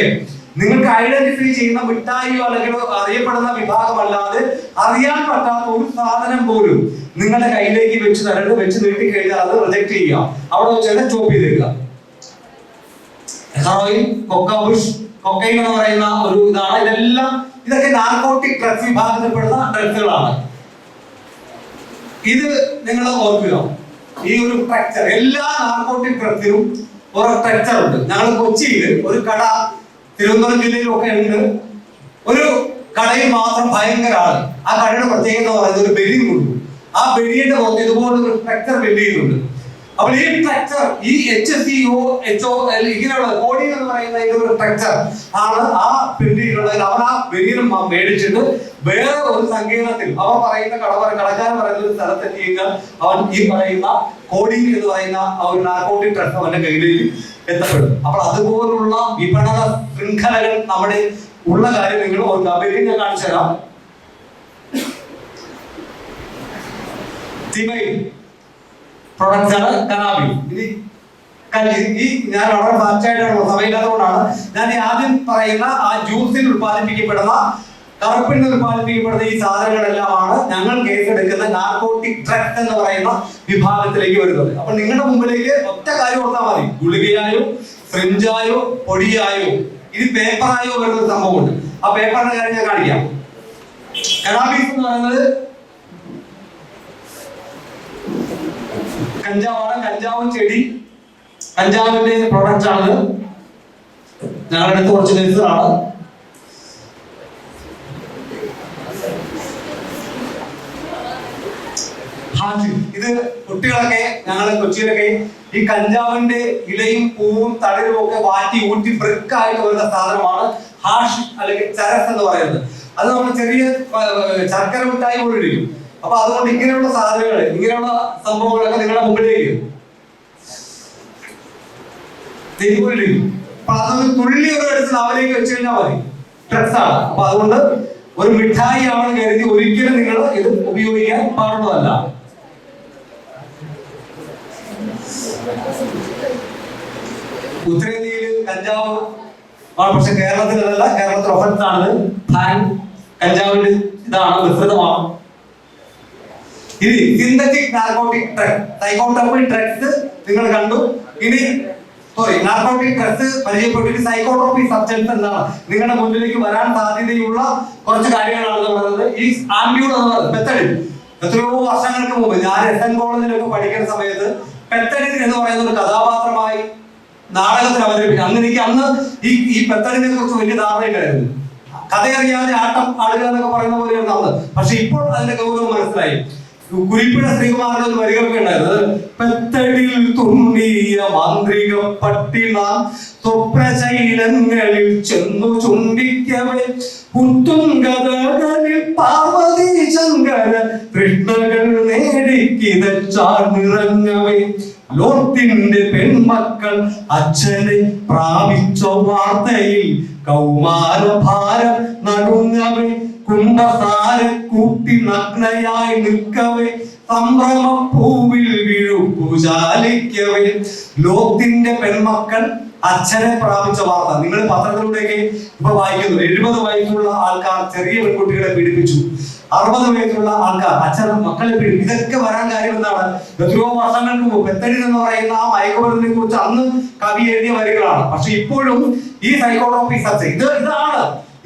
നിങ്ങൾക്ക് ഐഡന്റിഫൈ ചെയ്യുന്ന മിഠായിയോ അല്ലെങ്കിൽ അറിയപ്പെടുന്ന വിഭാഗമല്ലാതെ അറിയാൻ പറ്റാത്ത ഒരു സാധനം പോലും നിങ്ങളുടെ കയ്യിലേക്ക് വെച്ച് നീട്ടി കഴിഞ്ഞാൽ അത് റിജക്ട് ചെയ്യുക, അവിടെ വെച്ച് സ്റ്റോപ്പ് ചെയ്തേക്കുക. ഹെറോയിൻ, കൊക്കബുഷ്, കൊക്കൈൻ എന്ന് പറയുന്ന ഒരു ഇതാണ്. ഇതൊക്കെ നാർക്കോട്ടിക് ഡ്രഗ്സ് വിഭാഗത്തിൽപ്പെടുന്ന ഡ്രഗ്സുകളാണ്. ഇത് നിങ്ങൾ ഓർക്കുക, ഈ ഒരു സ്ട്രക്ചർ, എല്ലാ നാർക്കോട്ടിക് ഡ്രഗ്സിനും ഒരു സ്ട്രക്ചർ ഉണ്ട്. ഞങ്ങൾ കൊച്ചിയിൽ ഒരു കട, തിരുവനന്തപുരം ജില്ലയിലും ഒക്കെ ഉണ്ട്, ഒരു കടയിൽ മാത്രം ഭയങ്കര ആള്. ആ കടയുടെ പ്രത്യേകത എന്ന് പറയുന്നത് ഒരു ബെരിയും ഉണ്ട്. ആ ബെരിയുടെ പുറത്ത് ഇതുപോലൊരു സ്ട്രക്ചർ ബിൽഡ് ചെയ്യുന്നുണ്ട്. അപ്പോൾ ഈ സ്ട്രക്ചർ, ഈ HCOHOL ഇങ്ങനെയുള്ള കോഡിംഗ് എന്ന് പറയുന്ന ഒരു സ്ട്രക്ചർ ആണ് ആ ബിൽഡിങ്ങിലുള്ളത്. അവൻ ആ ബെരിയും മേടിച്ചിട്ട് വേറെ ഒരു സങ്കീർണത്തിൽ അവർ പറയുന്ന കടക്കാരൻ പറയുന്ന ഒരു സ്ഥലത്തെത്തിയ അവൻ ഈ പറയുന്ന കോഡിംഗ് എന്ന് പറയുന്ന ആ ഒരു നാർക്കോട്ടിക് ഡ്രഗ് അവന്റെ കയ്യിലേക്ക് എത്തപ്പെടും. അപ്പോൾ അതുപോലുള്ള വിപണന ശൃംഖലകൾ നമ്മുടെ ഉള്ള കാര്യം നിങ്ങൾ ഓർക്കുക. ബെരി ഞാൻ കാണിച്ചു തരാം. പ്രൊഡക്ട്സ് ആണ് കനാബിസ്. ഈ ഞാൻ വളരെ ഫാസ്റ്റായിട്ടാണ്, സമയമില്ലാത്തതുകൊണ്ടാണ് ഞാൻ ഈ ആദ്യം പറയുന്ന ആ ജ്യൂസിൽ ഉത്പാദിപ്പിക്കപ്പെടുന്ന, കറുപ്പിൽ ഉത്പാദിപ്പിക്കപ്പെടുന്ന ഈ സാധനങ്ങളെല്ലാമാണ് ഞങ്ങൾ കേസെടുക്കുന്ന നാർക്കോട്ടിക് ഡ്രഗ് എന്ന് പറയുന്ന വിഭാഗത്തിലേക്ക് വരുന്നത്. അപ്പൊ നിങ്ങളുടെ മുമ്പിലേക്ക് ഒറ്റ കാര്യം ഓർത്താൽ മതി, ഗുളികയായോ ഫ്രിഞ്ചായോ പൊടിയായോ ഇത് പേപ്പറായോ വരുന്ന ഒരു സംഭവമുണ്ട്. ആ പേപ്പറിന്റെ കാര്യം ഞാൻ കാണിക്കാം. കനാബീസ് എന്ന് പറയുന്നത് കഞ്ചാവാണ്. കഞ്ചാവും ചെടി, കഞ്ചാവിന്റെ പ്രോഡക്റ്റ് ആണ്. ഞങ്ങളുടെ അടുത്ത് കുറച്ച് കേസുകളാണ്. ഇത് കുട്ടികളൊക്കെ, ഞങ്ങൾ കൊച്ചിയിലൊക്കെ ഈ കഞ്ചാവിന്റെ ഇലയും പൂവും തളിരും ഒക്കെ വാറ്റി ഊറ്റി ബ്രിക്കായിട്ട് വരുന്ന സാധനമാണ് ഹാഷ് അല്ലെങ്കിൽ ചരസ് എന്ന് പറയുന്നത്. അത് നമ്മൾ ചെറിയ ശർക്കര മിഠായി പോലെ ഇരിക്കും. അപ്പൊ അതുകൊണ്ട് ഇങ്ങനെയുള്ള സാധനങ്ങൾ, ഇങ്ങനെയുള്ള സംഭവങ്ങളൊക്കെ നിങ്ങളുടെ മുമ്പിലേക്ക് തിരികൊണ്ടിരിക്കും. അപ്പൊ അതൊരു തുള്ളി ഒരു എടുത്ത് നാവിലേക്ക് വെച്ച് കഴിഞ്ഞാൽ മതി, ഡ്രഗ്സ് ആണ്. അപ്പൊ അതുകൊണ്ട് ഒരു മിഠായി ആണെന്ന് കരുതി ഒരിക്കലും നിങ്ങൾ ഇത് ഉപയോഗിക്കാൻ പാടുള്ളതല്ല. ഉത്തരേന്ത്യയിൽ കഞ്ചാവ്, പക്ഷെ കേരളത്തിൽ അതല്ല, കേരളത്തിൽ ഒഫൻസ് ആണ്. കഞ്ചാവിന്റെ ഇതാണ്, വിസ്തൃതമാണ്. ഇനി synthetic narcotic drug, psychotropic drugs നിങ്ങൾ കണ്ടു. ഇനി നാർക്കോട്ടിക് ഡ്രഗ്സ് പരിചയപ്പെട്ടിട്ട് സൈക്കോട്രോപിക് സബ്സ്റ്റൻസ് എന്താണ് നിങ്ങളുടെ മുന്നിലേക്ക് വരാൻ സാധ്യതയുള്ള കുറച്ച് കാര്യങ്ങളാണ് പറയുന്നത്. ഈ ആംബ്യൂൾ എന്ന് പറയുന്നത് മെത്തഡിൻ. എത്രയോ വർഷങ്ങൾക്ക് മുമ്പ് ഞാൻ SN കോളേജിലൊക്കെ പഠിക്കുന്ന സമയത്ത് പെത്തഡിൻ എന്ന് പറയുന്ന ഒരു കഥാപാത്രമായി നാടകത്തിൽ അവതരിപ്പിച്ചു. അന്ന് ഈ പെത്തഡിനെ കുറിച്ച് വലിയ ധാരണയില്ലായിരുന്നു. കഥയറിയാതെ ആട്ടം ആടുക എന്നൊക്കെ പറയുന്ന പോലെയാണ് അന്ന്. പക്ഷെ ഇപ്പോൾ അതിന്റെ ഗൗരവം മനസ്സിലായി. കുരിപ്പിട ശ്രീകുമാറിന്റെ ഒരു വരികളൊക്കെ ഉണ്ടായിരുന്നത്, പെത്തടിൽ തുണ്ണിയ മാന്ത്രിക പട്ടിണ സ്വപ്നശൈലങ്ങളിൽ ചെന്നു ചുംബിക്കവേ പുത്തുങ്കഥകളിൽ പാർവതി ശങ്കര കൃഷ്ണകൾ നേടിക്കിതച്ചാൽ നിറഞ്ഞവേ ലോത്തിന്റെ പെൺമക്കൾ അച്ഛനെ പ്രാപിച്ച വാർത്തയിൽ കൗമാരഭാരം നടുങ്ങവേ കുംഭസാര കൂട്ടി നഗ്നയായി നിൽക്കവേ സംഭ്രമപ്പൂവിൽ വീഴുപൂജാലിക്കവേ ലോത്തിന്റെ പെൺമക്കൾ അച്ഛനെ പ്രാപിച്ച വാർത്ത നിങ്ങൾ പത്രത്തിലൂടെയൊക്കെ ഇപ്പൊ വായിക്കുന്നു. 70 വയസ്സുള്ള ആൾക്കാർ ചെറിയ പെൺകുട്ടികളെ പീഡിപ്പിച്ചു, 60 വയസ്സുള്ള ആൾക്കാർ അച്ഛൻ മക്കളെ പീഡിപ്പിച്ചു. ഇതൊക്കെ വരാൻ കാര്യം എന്താണ്? എത്രയോ വർഷങ്ങൾക്ക് മുമ്പ് പെത്തഡിൻ എന്ന് പറയുന്ന ആ മയക്കുമരുന്നിനെ കുറിച്ച് അന്ന് കവി എഴുതിയ വരികളാണ്. പക്ഷെ ഇപ്പോഴും ഈ സൈക്കോട്രോപിക് സബ്സ്റ്റൻസ് ഇതാണ്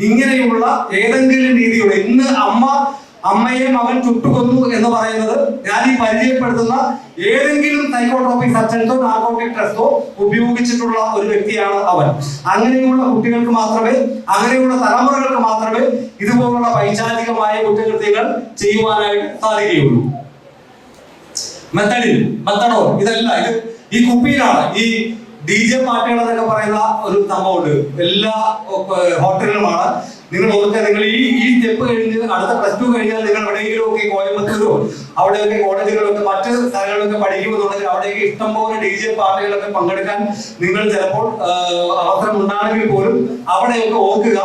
ഇങ്ങനെയുള്ള ഏതെങ്കിലും രീതിയുള്ള ഇന്ന് അമ്മയെയും അവൻ ചുട്ടുകൊന്നു എന്ന് പറയുന്നത് ഞാൻ ഈ പരിചയപ്പെടുത്തുന്ന ഏതെങ്കിലും സൈക്കോട്രോപിക് സബ്സ്റ്റൻസോ നാർക്കോട്ടിക് ഡ്രഗ്സോ ഉപയോഗിച്ചിട്ടുള്ള ഒരു വ്യക്തിയാണ് അവൻ. അങ്ങനെയുള്ള കുട്ടികൾക്ക് മാത്രമേ, അങ്ങനെയുള്ള തലമുറകൾക്ക് മാത്രമേ ഇതുപോലുള്ള പൈശാചികമായ കുറ്റകൃത്യങ്ങൾ ചെയ്യുവാനായിട്ട് സാധിക്കുകയുള്ളൂ. മെത്തഡോൾ, ഇതെല്ലാം ഇത് ഈ കുപ്പിയിലാണ്. ഈ DJ പാർട്ടികൾ എന്നൊക്കെ പറയുന്ന ഒരു സംഭവമുണ്ട്, എല്ലാ ഹോട്ടലുകളുമാണ്. നിങ്ങൾ ഓർക്കുക, നിങ്ങൾ ഈ സ്റ്റെപ്പ് കഴിഞ്ഞ് അടുത്ത +2 കഴിഞ്ഞാൽ നിങ്ങൾ എവിടെയെങ്കിലും ഒക്കെ കോയമ്പത്തൂരോ അവിടെയൊക്കെ കോളേജുകളിലൊക്കെ മറ്റ് സ്ഥലങ്ങളിലൊക്കെ പഠിക്കുമെന്നുണ്ടെങ്കിൽ അവിടെയൊക്കെ ഇഷ്ടംപോലെ DJ പാർട്ടികളൊക്കെ പങ്കെടുക്കാൻ നിങ്ങൾ ചിലപ്പോൾ അവസരം ഉണ്ടാണെങ്കിൽ പോലും അവിടെയൊക്കെ ഓർക്കുക,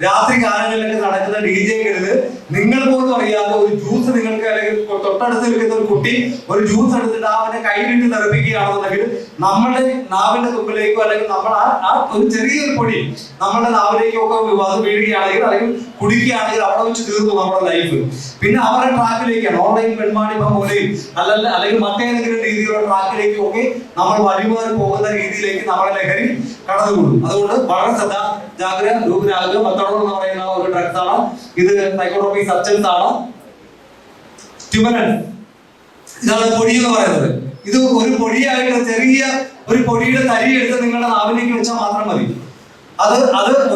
രാത്രി കാലങ്ങളിലൊക്കെ നടക്കുന്ന DJകളിൽ നിങ്ങൾ പോലും അറിയാതെ ഒരു ജ്യൂസ് നിങ്ങൾക്ക്, അല്ലെങ്കിൽ തൊട്ടടുത്ത് നിൽക്കുന്ന ഒരു കുട്ടി ഒരു ജ്യൂസ് എടുത്തിട്ട് അവന്റെ കയ്യിലിട്ട് തെറിപ്പിക്കുകയാണെന്നുണ്ടെങ്കിൽ നമ്മുടെ നാവിന്റെ തുമ്പിലേക്കോ അല്ലെങ്കിൽ നമ്മൾ ആ ഒരു ചെറിയൊരു പൊടി നമ്മുടെ നാവിലേക്കോ ഒക്കെ അത് വീഴുകയാണെങ്കിൽ അല്ലെങ്കിൽ കുടിക്കുകയാണെങ്കിൽ അവിടെ വെച്ച് തീർന്നു നമ്മുടെ ലൈഫ്. പിന്നെ അവരുടെ ട്രാക്കിലേക്കാണ്, ഓൺലൈൻ പെൺവാണിഭം പോലെയും അല്ലെങ്കിൽ മറ്റേതെങ്കിലും രീതിയിലുള്ള ട്രാക്കിലേക്കും ഒക്കെ നമ്മൾ വഴിമാറി പോകുന്ന രീതിയിലേക്ക് നമ്മളെ ലഹരി കടന്നുകൊള്ളും. അതുകൊണ്ട് വളരെ ജാഗ്രൂകരാകുക. മെത്തഡോൾ എന്ന് പറയുന്ന ഒരു ഡ്രഗ്സ് ആണ്. ഇത് സൈക്കോട്രോപിക് സബ്സ്റ്റൻസ് ആണ്. സ്റ്റിമുലന്റ്, ഇതാണ് പൊടി എന്ന് പറയുന്നത്. ഇത് ഒരു പൊടിയായിട്ട് ചെറിയ ഒരു പൊടിയുടെ തരി എടുത്ത് നിങ്ങളുടെ നാവിലേക്ക് വെച്ചാൽ മാത്രം മതി. അത്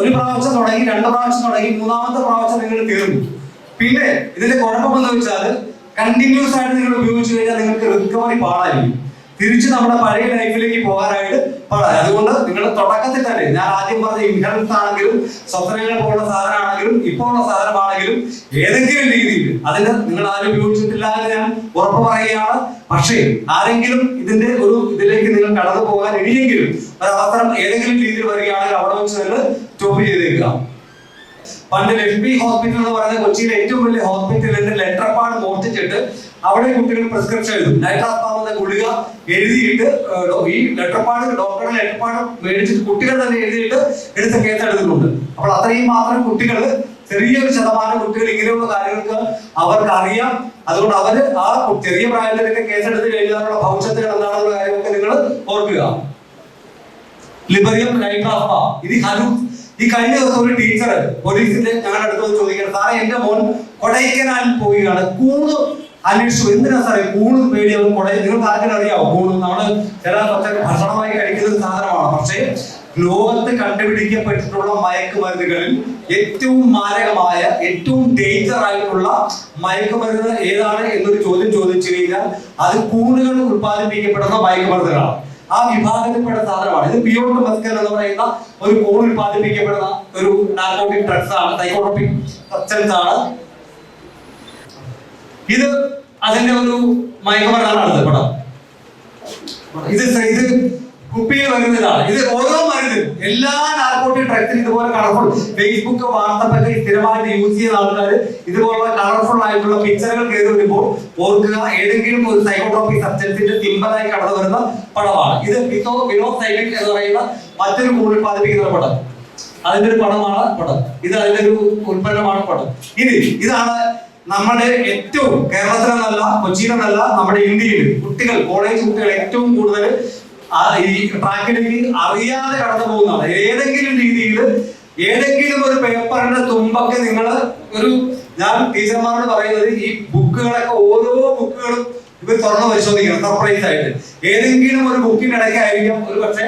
ഒരു പ്രാവശ്യം തുടങ്ങി, 2 പ്രാവശ്യം തുടങ്ങി, 3ാമത്തെ പ്രാവശ്യം നിങ്ങൾ തീർന്നു. പിന്നെ ഇതിന്റെ കുഴപ്പമെന്ന് വെച്ചാൽ കണ്ടിന്യൂസ് ആയിട്ട് നിങ്ങൾ ഉപയോഗിച്ചു കഴിഞ്ഞാൽ നിങ്ങൾക്ക് റിക്കവറി പാടായിരിക്കും, തിരിച്ച് നമ്മുടെ പഴയ ലൈഫിലേക്ക് പോകാനായിട്ട് പാടാം. അതുകൊണ്ട് നിങ്ങൾ തുടക്കത്തിൽ തന്നെ ഞാൻ ആദ്യം പറഞ്ഞ ഇൻഹെൽത്ത് ആണെങ്കിലും സ്വപ്നങ്ങൾ പോലുള്ള സാധനമാണെങ്കിലും ഇപ്പോൾ ഉള്ള സാധനമാണെങ്കിലും ഏതെങ്കിലും രീതിയിൽ അതിന് നിങ്ങൾ ആരും ഉപയോഗിച്ചിട്ടില്ല എന്ന് ഞാൻ ഉറപ്പ് പറയുകയാണ്. പക്ഷേ ആരെങ്കിലും ഇതിലേക്ക് നിങ്ങൾ കടന്നു പോകാൻ ഇനിയെങ്കിലും ഒരവസരം ഏതെങ്കിലും രീതിയിൽ വരികയാണെങ്കിൽ അവിടെ വെച്ച് നിങ്ങൾ സ്റ്റോപ്പ് ചെയ്തേക്കുക. പണ്ട് ലക്ഷ്മി ഹോസ്പിറ്റൽ എന്ന് പറയുന്ന കൊച്ചിയിലെ ഏറ്റവും വലിയ ഹോസ്പിറ്റലിന്റെ ലെറ്റർ പാഡ് മോഷ്ടിച്ചിട്ട് അവിടെ കുട്ടികൾ പ്രിസ്ക്രിപ്ഷൻ എഴുതും. നൈട്രാസ്പാമെന്ന ഗുളിക എഴുതിയിട്ട് ഈ ലെറ്റർ പാഡ്, ഡോക്ടറുടെ ലെറ്റർ പാഡ് മേടിച്ചിട്ട് കുട്ടികൾ തന്നെ എഴുതിയിട്ട് എടുത്ത കേസ് എടുത്തിട്ടുണ്ട്. അപ്പോൾ അത്രയും മാത്രം കുട്ടികൾ, ചെറിയൊരു ശതമാനം കുട്ടികൾ ഇങ്ങനെയുള്ള കാര്യങ്ങൾക്ക് അവർക്ക് അറിയാം. അതുകൊണ്ട് അവര് ആ ചെറിയ പ്രായത്തിലൊക്കെ കേസെടുത്ത് എഴുതാനുള്ള ഭവിഷ്യത്തുകൾ എന്താണെന്നുള്ള കാര്യമൊക്കെ നിങ്ങൾ ഓർക്കുക. ലിബറിയം നൈട്രാസ്പ, ഇത് ഈ കഴിഞ്ഞ ദിവസം ഒരു ടീച്ചർ പോലീസിന്റെ ഞങ്ങളുടെ അടുത്ത് ചോദിക്കണം, സാറേ എന്റെ മോൻ കൊടൈക്കനാലിൽ പോവുകയാണ്, കൂണ് അന്വേഷിച്ചു. എന്തിനാ സാറേ കൂണ് പേടിയാവും? നിങ്ങൾക്ക് ആർക്കും അറിയാവോ കൂണ്? നമ്മള് ചില ഭക്ഷണമായി കഴിക്കുന്ന ഒരു സാധനമാണ്. പക്ഷേ ലോകത്ത് കണ്ടുപിടിക്കപ്പെട്ടിട്ടുള്ള മയക്കുമരുന്നുകളിൽ ഏറ്റവും മാരകമായ, ഏറ്റവും ഡേഞ്ചർ ആയിട്ടുള്ള മയക്കുമരുന്ന് ഏതാണ് എന്നൊരു ചോദ്യം ചോദിച്ചു കഴിഞ്ഞാൽ അത് കൂണുകൾ ഉത്പാദിപ്പിക്കപ്പെടുന്ന മയക്കുമരുന്നുകളാണ്. ആ വിഭാഗത്തിൽപ്പെട്ട സാധനമാണ് ഇത്. ബിയോണ്ട് മെസ്കൽ എന്ന് പറയുന്ന ഒരു കൂൺ ഉത്പാദിപ്പിക്കപ്പെടുന്ന ഒരു നാർക്കോട്ടിക് ഡ്രഗ്സ് ആണ്, സൈക്കോട്രോപിക് സബ്സ്റ്റൻസ് ആണ്. ഇത് അതിന്റെ ഒരു മയക്കുമരുന്നാണ്. അടുത്ത പടം ഇത് കുപ്പിയിൽ വരുന്നതാണ്. ഇത് ഓരോ മരുന്നും എല്ലാ നാർക്കോട്ടിക് ഡ്രഗ്സിനും ഇതുപോലെ കളർഫുൾ, ഫേസ്ബുക്ക് വാട്സപ്പൊക്കെ സ്ഥിരമായിട്ട് യൂസ് ചെയ്യുന്ന ആൾക്കാർ ഇതുപോലുള്ള കളർഫുൾ ആയിട്ടുള്ള പിക്ചറുകൾ കയറി വരുമ്പോൾ ഓർക്കുക, ഏതെങ്കിലും ഒരു സൈക്കോട്രോപിക് സബ്സ്റ്റൻസിന്റെ സിമ്പലായി കടന്നു വരുന്ന പടമാണ് ഇത്. ഫിനോസൈലിൻ എന്ന് പറയുന്ന മറ്റൊരു കൂൺ ഉത്പാദിപ്പിക്കുന്ന പടം, അതിന്റെ ഒരു പടമാണ് പടം. ഇത് അതിന്റെ ഒരു ഉൽപ്പന്നമാണ് പടം. ഇതാണ് നമ്മുടെ ഏറ്റവും കേരളത്തിലെന്നല്ല, കൊച്ചിയിലെന്നല്ല, നമ്മുടെ ഇന്ത്യയിൽ കുട്ടികൾ, കോളേജ് കുട്ടികൾ ഏറ്റവും കൂടുതൽ ഈ ട്രാക്കിലേക്ക് അറിയാതെ കടന്നു പോകുന്നതാണ്. ഏതെങ്കിലും രീതിയിൽ ഏതെങ്കിലും ഒരു പേപ്പറിന്റെ തുമ്പൊക്കെ നിങ്ങൾ ഞാൻ ടീച്ചർമാരോട് പറയുന്നത്, ഈ ബുക്കുകളൊക്കെ ഓരോ ബുക്കുകളും ഇവർ തുറന്ന് പരിശോധിക്കണം സർപ്രൈസ് ആയിട്ട്. ഏതെങ്കിലും ഒരു ബുക്കിന്റെ ഇടയ്ക്കായിരിക്കും ഒരു പക്ഷേ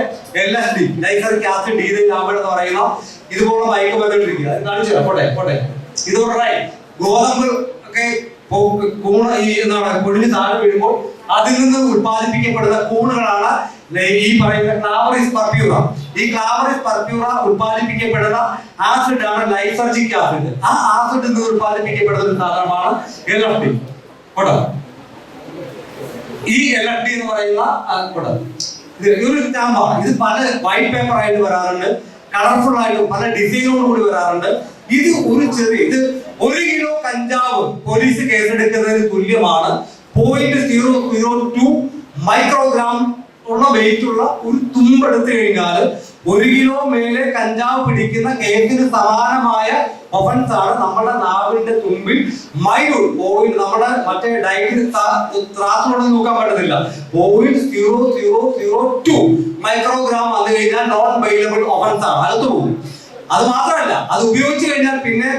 LSD, നൈട്രിക് ആസിഡ് ഡീഥൈലാമൈഡ് എന്ന് പറയുന്ന ഇതുപോലെ മയക്കുമരുന്നിരിക്കുക. അത് കാണിച്ചു പോട്ടെ. ഇതോടെ ഗോതമ്പ് ഒക്കെ പൊടിഞ്ഞ് താഴെ വീഴുമ്പോൾ അതിൽ നിന്ന് ഉത്പാദിപ്പിക്കപ്പെടുന്ന കൂണുകളാണ് ഈ പറയുന്ന ക്ലാവറിസ് പർപ്യൂറ. ഈ ക്ലാവറിസ് പർപ്യൂറ ഉത്പാദിപ്പിക്കപ്പെടുന്ന ആസിഡ് ആണ് ലൈസർജിക് ആസിഡ്. ആ ആസിഡിൽ നിന്ന് ഉത്പാദിപ്പിക്കപ്പെടുന്ന ഒരു സാധനമാണ് LSD. ഈ LSD എന്ന് പറയുന്ന ഒരു സ്റ്റാമ്പാണ്. ഇത് പല വൈറ്റ് പേപ്പർ ആയിട്ട് വരാറുണ്ട്, കളർഫുൾ ആയിട്ട് പല ഡിസൈനോട് കൂടി വരാറുണ്ട്. ഇത് ഇത് 1 കിലോ കഞ്ചാവ് പോലീസ് കേസെടുക്കുന്നതിന് തുല്യമാണ്. 0.002 മൈക്രോഗ്രാം ഉള്ള വെയിറ്റ് ഉള്ള ഒരു തുമ്പെടുത്തു കഴിഞ്ഞാൽ 1 കിലോ മേലെ കഞ്ചാവ് പിടിക്കുന്ന കേസിന് സമാനമായ ഒഫൻസ് ആണ് നമ്മുടെ നാവിന്റെ തുമ്പിൽ മൈന്യൂട്ട് നമ്മുടെ മറ്റേ ഡയറ്റിൽ ത്രാസിനോട് നോക്കാൻ പറ്റത്തില്ല. 0.0002 മൈക്രോഗ്രാം വന്നു കഴിഞ്ഞാൽ നോൺ ബെയിലബിൾ ഒഫൻസ് ആണ്, അകത്തു പോകും. അത് മാത്രമല്ല, അത് ഉപയോഗിച്ചു കഴിഞ്ഞാൽ പിന്നെ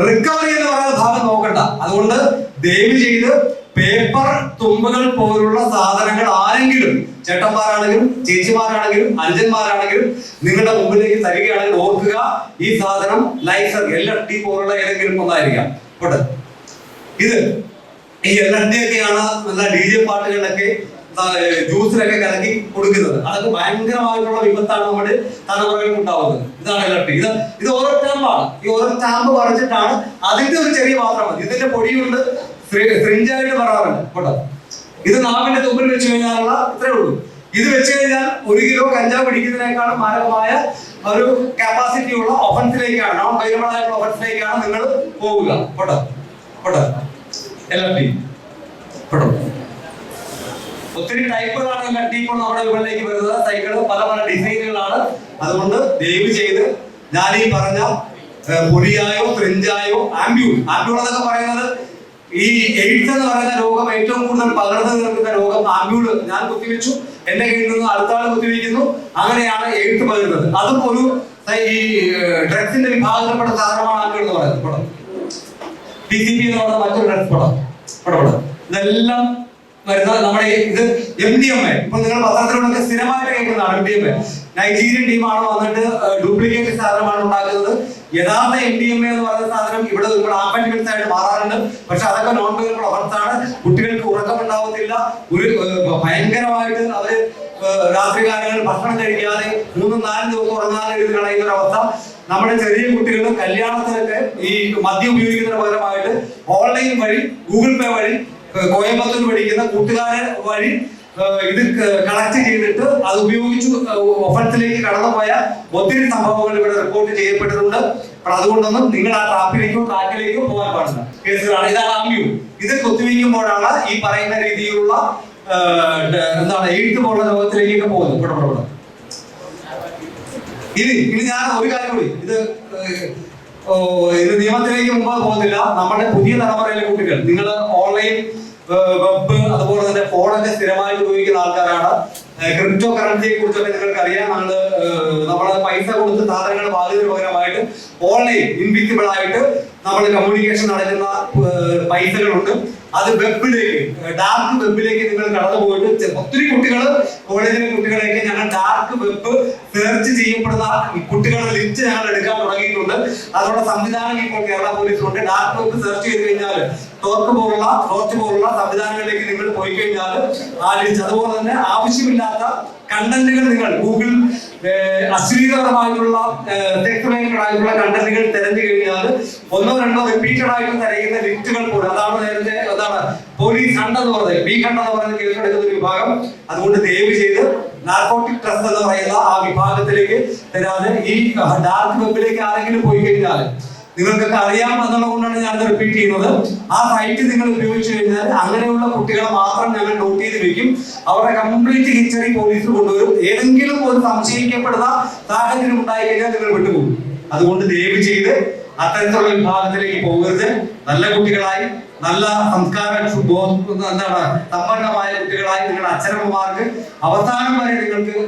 റിക്കവറി എന്ന് പറയുന്ന ഭാഗം നോക്കണ്ട. അതുകൊണ്ട് ദയവ് ചെയ്ത് പേപ്പർ തുമ്പുകൾ പോലുള്ള സാധനങ്ങൾ ആരെങ്കിലും, ചേട്ടന്മാരാണെങ്കിലും ചേച്ചിമാരാണെങ്കിലും അനുജന്മാരാണെങ്കിലും നിങ്ങളുടെ മുമ്പിലേക്ക് തരികയാണെങ്കിൽ ഓർക്കുക, ഈ സാധനം LSD പോലുള്ള ഏതെങ്കിലും ഒന്നായിരിക്കാം. ഇത് ഈ LSD-ഒക്കെയാണ് നല്ല DJ പാട്ടുകളിലൊക്കെ ജ്യൂസിലൊക്കെ കലക്കി കൊടുക്കുന്നത്. അതൊക്കെ ഭയങ്കരമായിട്ടുള്ള വിപത്താണ് നമ്മുടെ തലമുറയിൽ ഉണ്ടാവുന്നത്. ഇതാണ് LSD. ഇത് ഓരോ സ്റ്റാമ്പാണ്. ഈ ഓരോ സ്റ്റാമ്പ് പറിച്ചിട്ടാണ് അതിന്റെ ഒരു ചെറിയ പാത്രം മതി. ഇതിന്റെ പൊടിയുണ്ട്, ഫ്രിഞ്ചായിട്ട് പറയാറുണ്ട് കേട്ടോ. ഇത് നാവിന്റെ തുമ്പിൽ വെച്ച് കഴിഞ്ഞാലുള്ള ഇത്രേ ഉള്ളൂ. ഇത് വെച്ച് കഴിഞ്ഞാൽ 1 കിലോ കഞ്ചാവ് പിടിക്കുന്നതിനേക്കാളും മാരകമായ ഒരു കപ്പാസിറ്റി ഉള്ള ഒഫൻസിലേക്കാണ്, നോൺ വൈറബിൾ ആയിട്ടുള്ള ഒഫൻസിലേക്കാണ് നിങ്ങൾ പോവുക കേട്ടോ. കേട്ടോ LSD കേട്ടോ. ഒത്തിരി ടൈപ്പുകളാണ് LSD ഇപ്പോൾ നമ്മുടെ വിപണിയിലേക്ക് വരുന്നത്. സൈക്കിള് പല പല ഡിസൈനുകളാണ്. അതുകൊണ്ട് ദയവ് ചെയ്ത് ഞാൻ ഈ പറഞ്ഞ പൊടിയായോ ഫ്രിഞ്ചായോ ആംബ്യൂൾ എന്നൊക്കെ പറയുന്നത്, ഈ എയ്ഡ്സ് എന്ന് പറയുന്ന രോഗം ഏറ്റവും കൂടുതൽ പകർന്നു നിൽക്കുന്ന രോഗം ആംബ്യൂള്. ഞാൻ കുത്തിവെച്ചു, എന്റെ കയ്യിൽ നിന്ന് അടുത്ത ആൾ കുത്തിവെക്കുന്നു, അങ്ങനെയാണ് എയ്ഡ്സ് പകരുന്നത്. അതും ഒരു ഈ ഡ്രഗ്സിന്റെ വിഭാഗത്തിൽപ്പെട്ട സാധനമാണ് ആംബ്യൂൾ എന്ന് പറയുന്നത്. പടം PCP എന്ന് പറയുന്ന മറ്റൊരു ഡ്രഗ്സ് പടം ഇതെല്ലാം വരുന്ന നമ്മുടെ ഇത് MDMA. ഇപ്പൊ നിങ്ങൾ പത്രത്തിലൂടെ സ്ഥിരമായിട്ട് കേൾക്കുന്നതാണ് MDMA. നൈജീരിയൻ ടീമാണ് വന്നിട്ട് ഡ്യൂപ്ലിക്കേറ്റ് സാധനമാണ് ഉണ്ടാക്കുന്നത്. യഥാർത്ഥ MDMA എന്ന് പറയുന്ന സാധനം ഇവിടെ ആംഫെറ്റമിൻസ് ആയിട്ട് മാറാറുണ്ട്. പക്ഷെ അതൊക്കെ നോൺ വൈറബിൾ ഒഫൻസ് ആണ്. കുട്ടികൾക്ക് ഉറക്കമുണ്ടാവത്തില്ല. ഒരു ഭയങ്കരമായിട്ട് അവര് രാത്രി കാലങ്ങളിൽ ഭക്ഷണം കഴിക്കാതെ 3-4 ദിവസം ഉറങ്ങാതെ എഴുതി കളയുന്ന ഒരു അവസ്ഥ. നമ്മുടെ ചെറിയ കുട്ടികൾ കല്യാണത്തിനൊക്കെ ഈ മദ്യം ഉപയോഗിക്കുന്നതിന് പകരമായിട്ട് ഓൺലൈൻ വഴി, ഗൂഗിൾ പേ വഴി, കോയമ്പത്തൂർ പഠിക്കുന്ന കൂട്ടുകാരെ വഴി ഇത് കളക്ട് ചെയ്തിട്ട് അത് ഉപയോഗിച്ച് ഒഫൻസിലേക്ക് കടന്നുപോയ ഒത്തിരി സംഭവങ്ങൾ ഇവിടെ റിപ്പോർട്ട് ചെയ്യപ്പെട്ടിട്ടുണ്ട്. അപ്പോൾ അതുകൊണ്ടൊന്നും നിങ്ങൾ ആ ട്രാക്കിലേക്കോ പോകാൻ പാടില്ല കേസുകളാണ്. ഇതാണ് ആംബ്യൂൾ. ഇത് കുത്തിവെക്കുമ്പോഴാണ് ഈ പറയുന്ന രീതിയിലുള്ള എന്താണ് എഴുത്ത് പോലുള്ള രോഗത്തിലേക്കൊക്കെ പോകുന്നത്. ഇനി ഞാൻ ഒരു കാര്യം കൂടി, ഇത് നിയമത്തിലേക്ക് മുമ്പ് പോകുന്നില്ല. നമ്മുടെ പുതിയ തലമുറയിലെ കുട്ടികൾ, നിങ്ങൾ ഓൺലൈൻ, വെബ്, അതുപോലെ തന്നെ ഫോണൊക്കെ സ്ഥിരമായിട്ട് ഉപയോഗിക്കുന്ന ആൾക്കാരാണ്. ക്രിപ്റ്റോ കറൻസിയെ കുറിച്ചൊക്കെ നിങ്ങൾക്ക് അറിയാം. നമ്മള് പൈസ കൊടുത്ത് സാധനങ്ങൾ വാങ്ങുന്നതിന് പകരമായിട്ട് ഓൺലൈൻ ഇൻവിസിബിൾ ആയിട്ട് നമ്മൾ കമ്മ്യൂണിക്കേഷൻ നടക്കുന്ന പൈസകളുണ്ട്. അത് വെബിലേക്ക്, ഡാർക്ക് വെബിലേക്ക് നിങ്ങൾ കടന്നു പോയിട്ട് ഒത്തിരി കുട്ടികൾ, കോളേജിലെ കുട്ടികളെയൊക്കെ ഞങ്ങൾ ഡാർക്ക് വെബ് സെർച്ച് ചെയ്യപ്പെടുന്ന കുട്ടികളുടെ ലിസ്റ്റ് ഞങ്ങൾ എടുക്കാൻ തുടങ്ങിയിട്ടുണ്ട്. അതിനുള്ള സംവിധാനം ഇപ്പോൾ കേരള പോലീസിലുണ്ട്. ഡാർക്ക് വെബ് സെർച്ച് ചെയ്ത് കഴിഞ്ഞാൽ ടോർക്ക് പോലുള്ള സംവിധാനങ്ങളിലേക്ക് നിങ്ങൾ പോയി കഴിഞ്ഞാൽ ആ ലിസ്റ്റ്, അതുപോലെ തന്നെ ആവശ്യമില്ലാത്ത കണ്ടന്റുകൾ നിങ്ങൾ ഗൂഗിൾ അശ്ലീലപരമായിട്ടുള്ള സെക്സുവലായിട്ടുള്ള കണ്ടന്റുകൾ തിരഞ്ഞു കഴിഞ്ഞാൽ 1-2 റിപ്പീറ്റഡ് ആയിട്ട് തിരയുന്ന ലിസ്റ്റുകൾ പോലും, അതാണ് നേരത്തെ പോലീസ് എന്ന് പറയുന്നത്, ബി എന്ന് പറയുന്ന കേസെടുക്കുന്ന ഒരു വിഭാഗം. അതുകൊണ്ട് ദയവ് ചെയ്ത് നാർക്കോട്ടിക് ട്രസ്റ്റ് എന്ന് പറയുന്ന ആ വിഭാഗത്തിലേക്ക് തരാതെ ഈ ഡാർക്ക് വെബിലേക്ക് ആരെങ്കിലും പോയി കഴിഞ്ഞാൽ, നിങ്ങൾക്കൊക്കെ അറിയാം എന്നുള്ളത് കൊണ്ടാണ് ഞാനത് റിപ്പീറ്റ് ചെയ്യുന്നത്, ആ സൈറ്റ് നിങ്ങൾ ഉപയോഗിച്ചു കഴിഞ്ഞാൽ അങ്ങനെയുള്ള കുട്ടികളെ മാത്രം ഞങ്ങൾ നോട്ട് ചെയ്ത് വെക്കും. അവരുടെ കംപ്ലീറ്റ് ഹിസ്റ്ററി പോലീസ് കൊണ്ടുവരും. ഏതെങ്കിലും ഒരു സംശയിക്കപ്പെടുന്ന സാഹചര്യം ഉണ്ടായി കഴിഞ്ഞാൽ നിങ്ങൾ വിട്ടുപോകും. അതുകൊണ്ട് ദയവ് ചെയ്ത് അത്തരത്തിലുള്ള വിഭാഗത്തിലേക്ക് പോകരുത്. നല്ല കുട്ടികളായി, നല്ല സംസ്കാര സമ്പന്നമായ കുട്ടികളായി നിങ്ങളുടെ അച്ഛനമ്മമാർക്ക് അവസാനം വരെ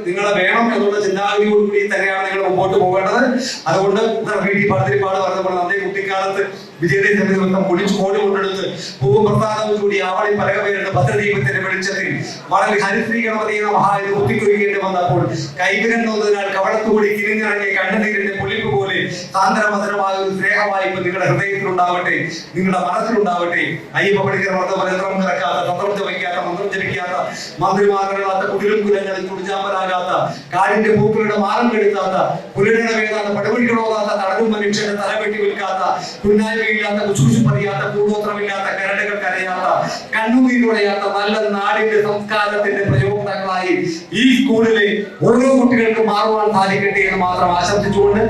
നിങ്ങളെ വേണം എന്നുള്ള ചിന്താഗതിയോടുകൂടി തന്നെയാണ് നിങ്ങൾ മുമ്പോട്ട് പോകേണ്ടത്. അതുകൊണ്ട് പടത്തിരിപ്പാട് പറഞ്ഞപ്പോൾ നമ്മുടെ കുട്ടിക്കാലത്ത് വിജയദശമി പൊടിച്ചു കോടി കൊണ്ടെടുത്ത് പൂവും പ്രസാദവും ചൂടി ആവളി പലകപേരുടെ ഭദ്രദീപത്തിന്റെ വെളിച്ചത്തിൽ വളരെ ഹരിശ്രീ ഗണപതി മഹായത് കുത്തിക്കുറിക്കേണ്ടി വന്നപ്പോൾ കൈവിരന്നതിനാൽ കവളത്തുകൂടി കിരിഞ്ഞിറങ്ങിയ കണ്ണുനീരിന്റെ പൊലിപ്പ് പോലെ സാന്ദ്രമധുരമായ ഒരു സ്നേഹവായ്പ നിങ്ങളുടെ ഹൃദയത്തിലുണ്ടാവട്ടെ, നിങ്ങളുടെ മനസ്സിലുണ്ടാവട്ടെ. അയ്യപ്പ പണിക്കർ മന്ത്രം കിടക്കാത്ത, തന്ത്രം ജപിക്കാത്ത, മന്ത്രം ജപിക്കാത്ത, മന്ത്രിമാരാകാത്ത, കുടിലും കുലങ്ങളിൽ കുടിച്ചാമ്പലാകാത്ത, കാടിന്റെ പൂക്കളുടെ മാനം കെടുത്താത്ത, പുലരുടെ വേദാത്ത, പടവഴികളോതാത്ത, തടവും മനുഷ്യന്റെ തലവെട്ടി വിൽക്കാത്ത, കുന്നായ്മയില്ലാത്ത, കുശുകുശുപ്പറിയാത്ത, കൂടോത്രമില്ലാത്ത, കരടുകൾ കരയാത്ത, കണ്ണുനീരുടയാത്ത നല്ല നാടിന്റെ സംസ്കാരത്തിന്റെ പ്രയോക്താക്കളായി ഈ സ്കൂളിലെ ഓരോ കുട്ടികൾക്കും മാറുവാൻ സാധിക്കട്ടെ എന്ന് മാത്രം ആശംസിച്ചുകൊണ്ട്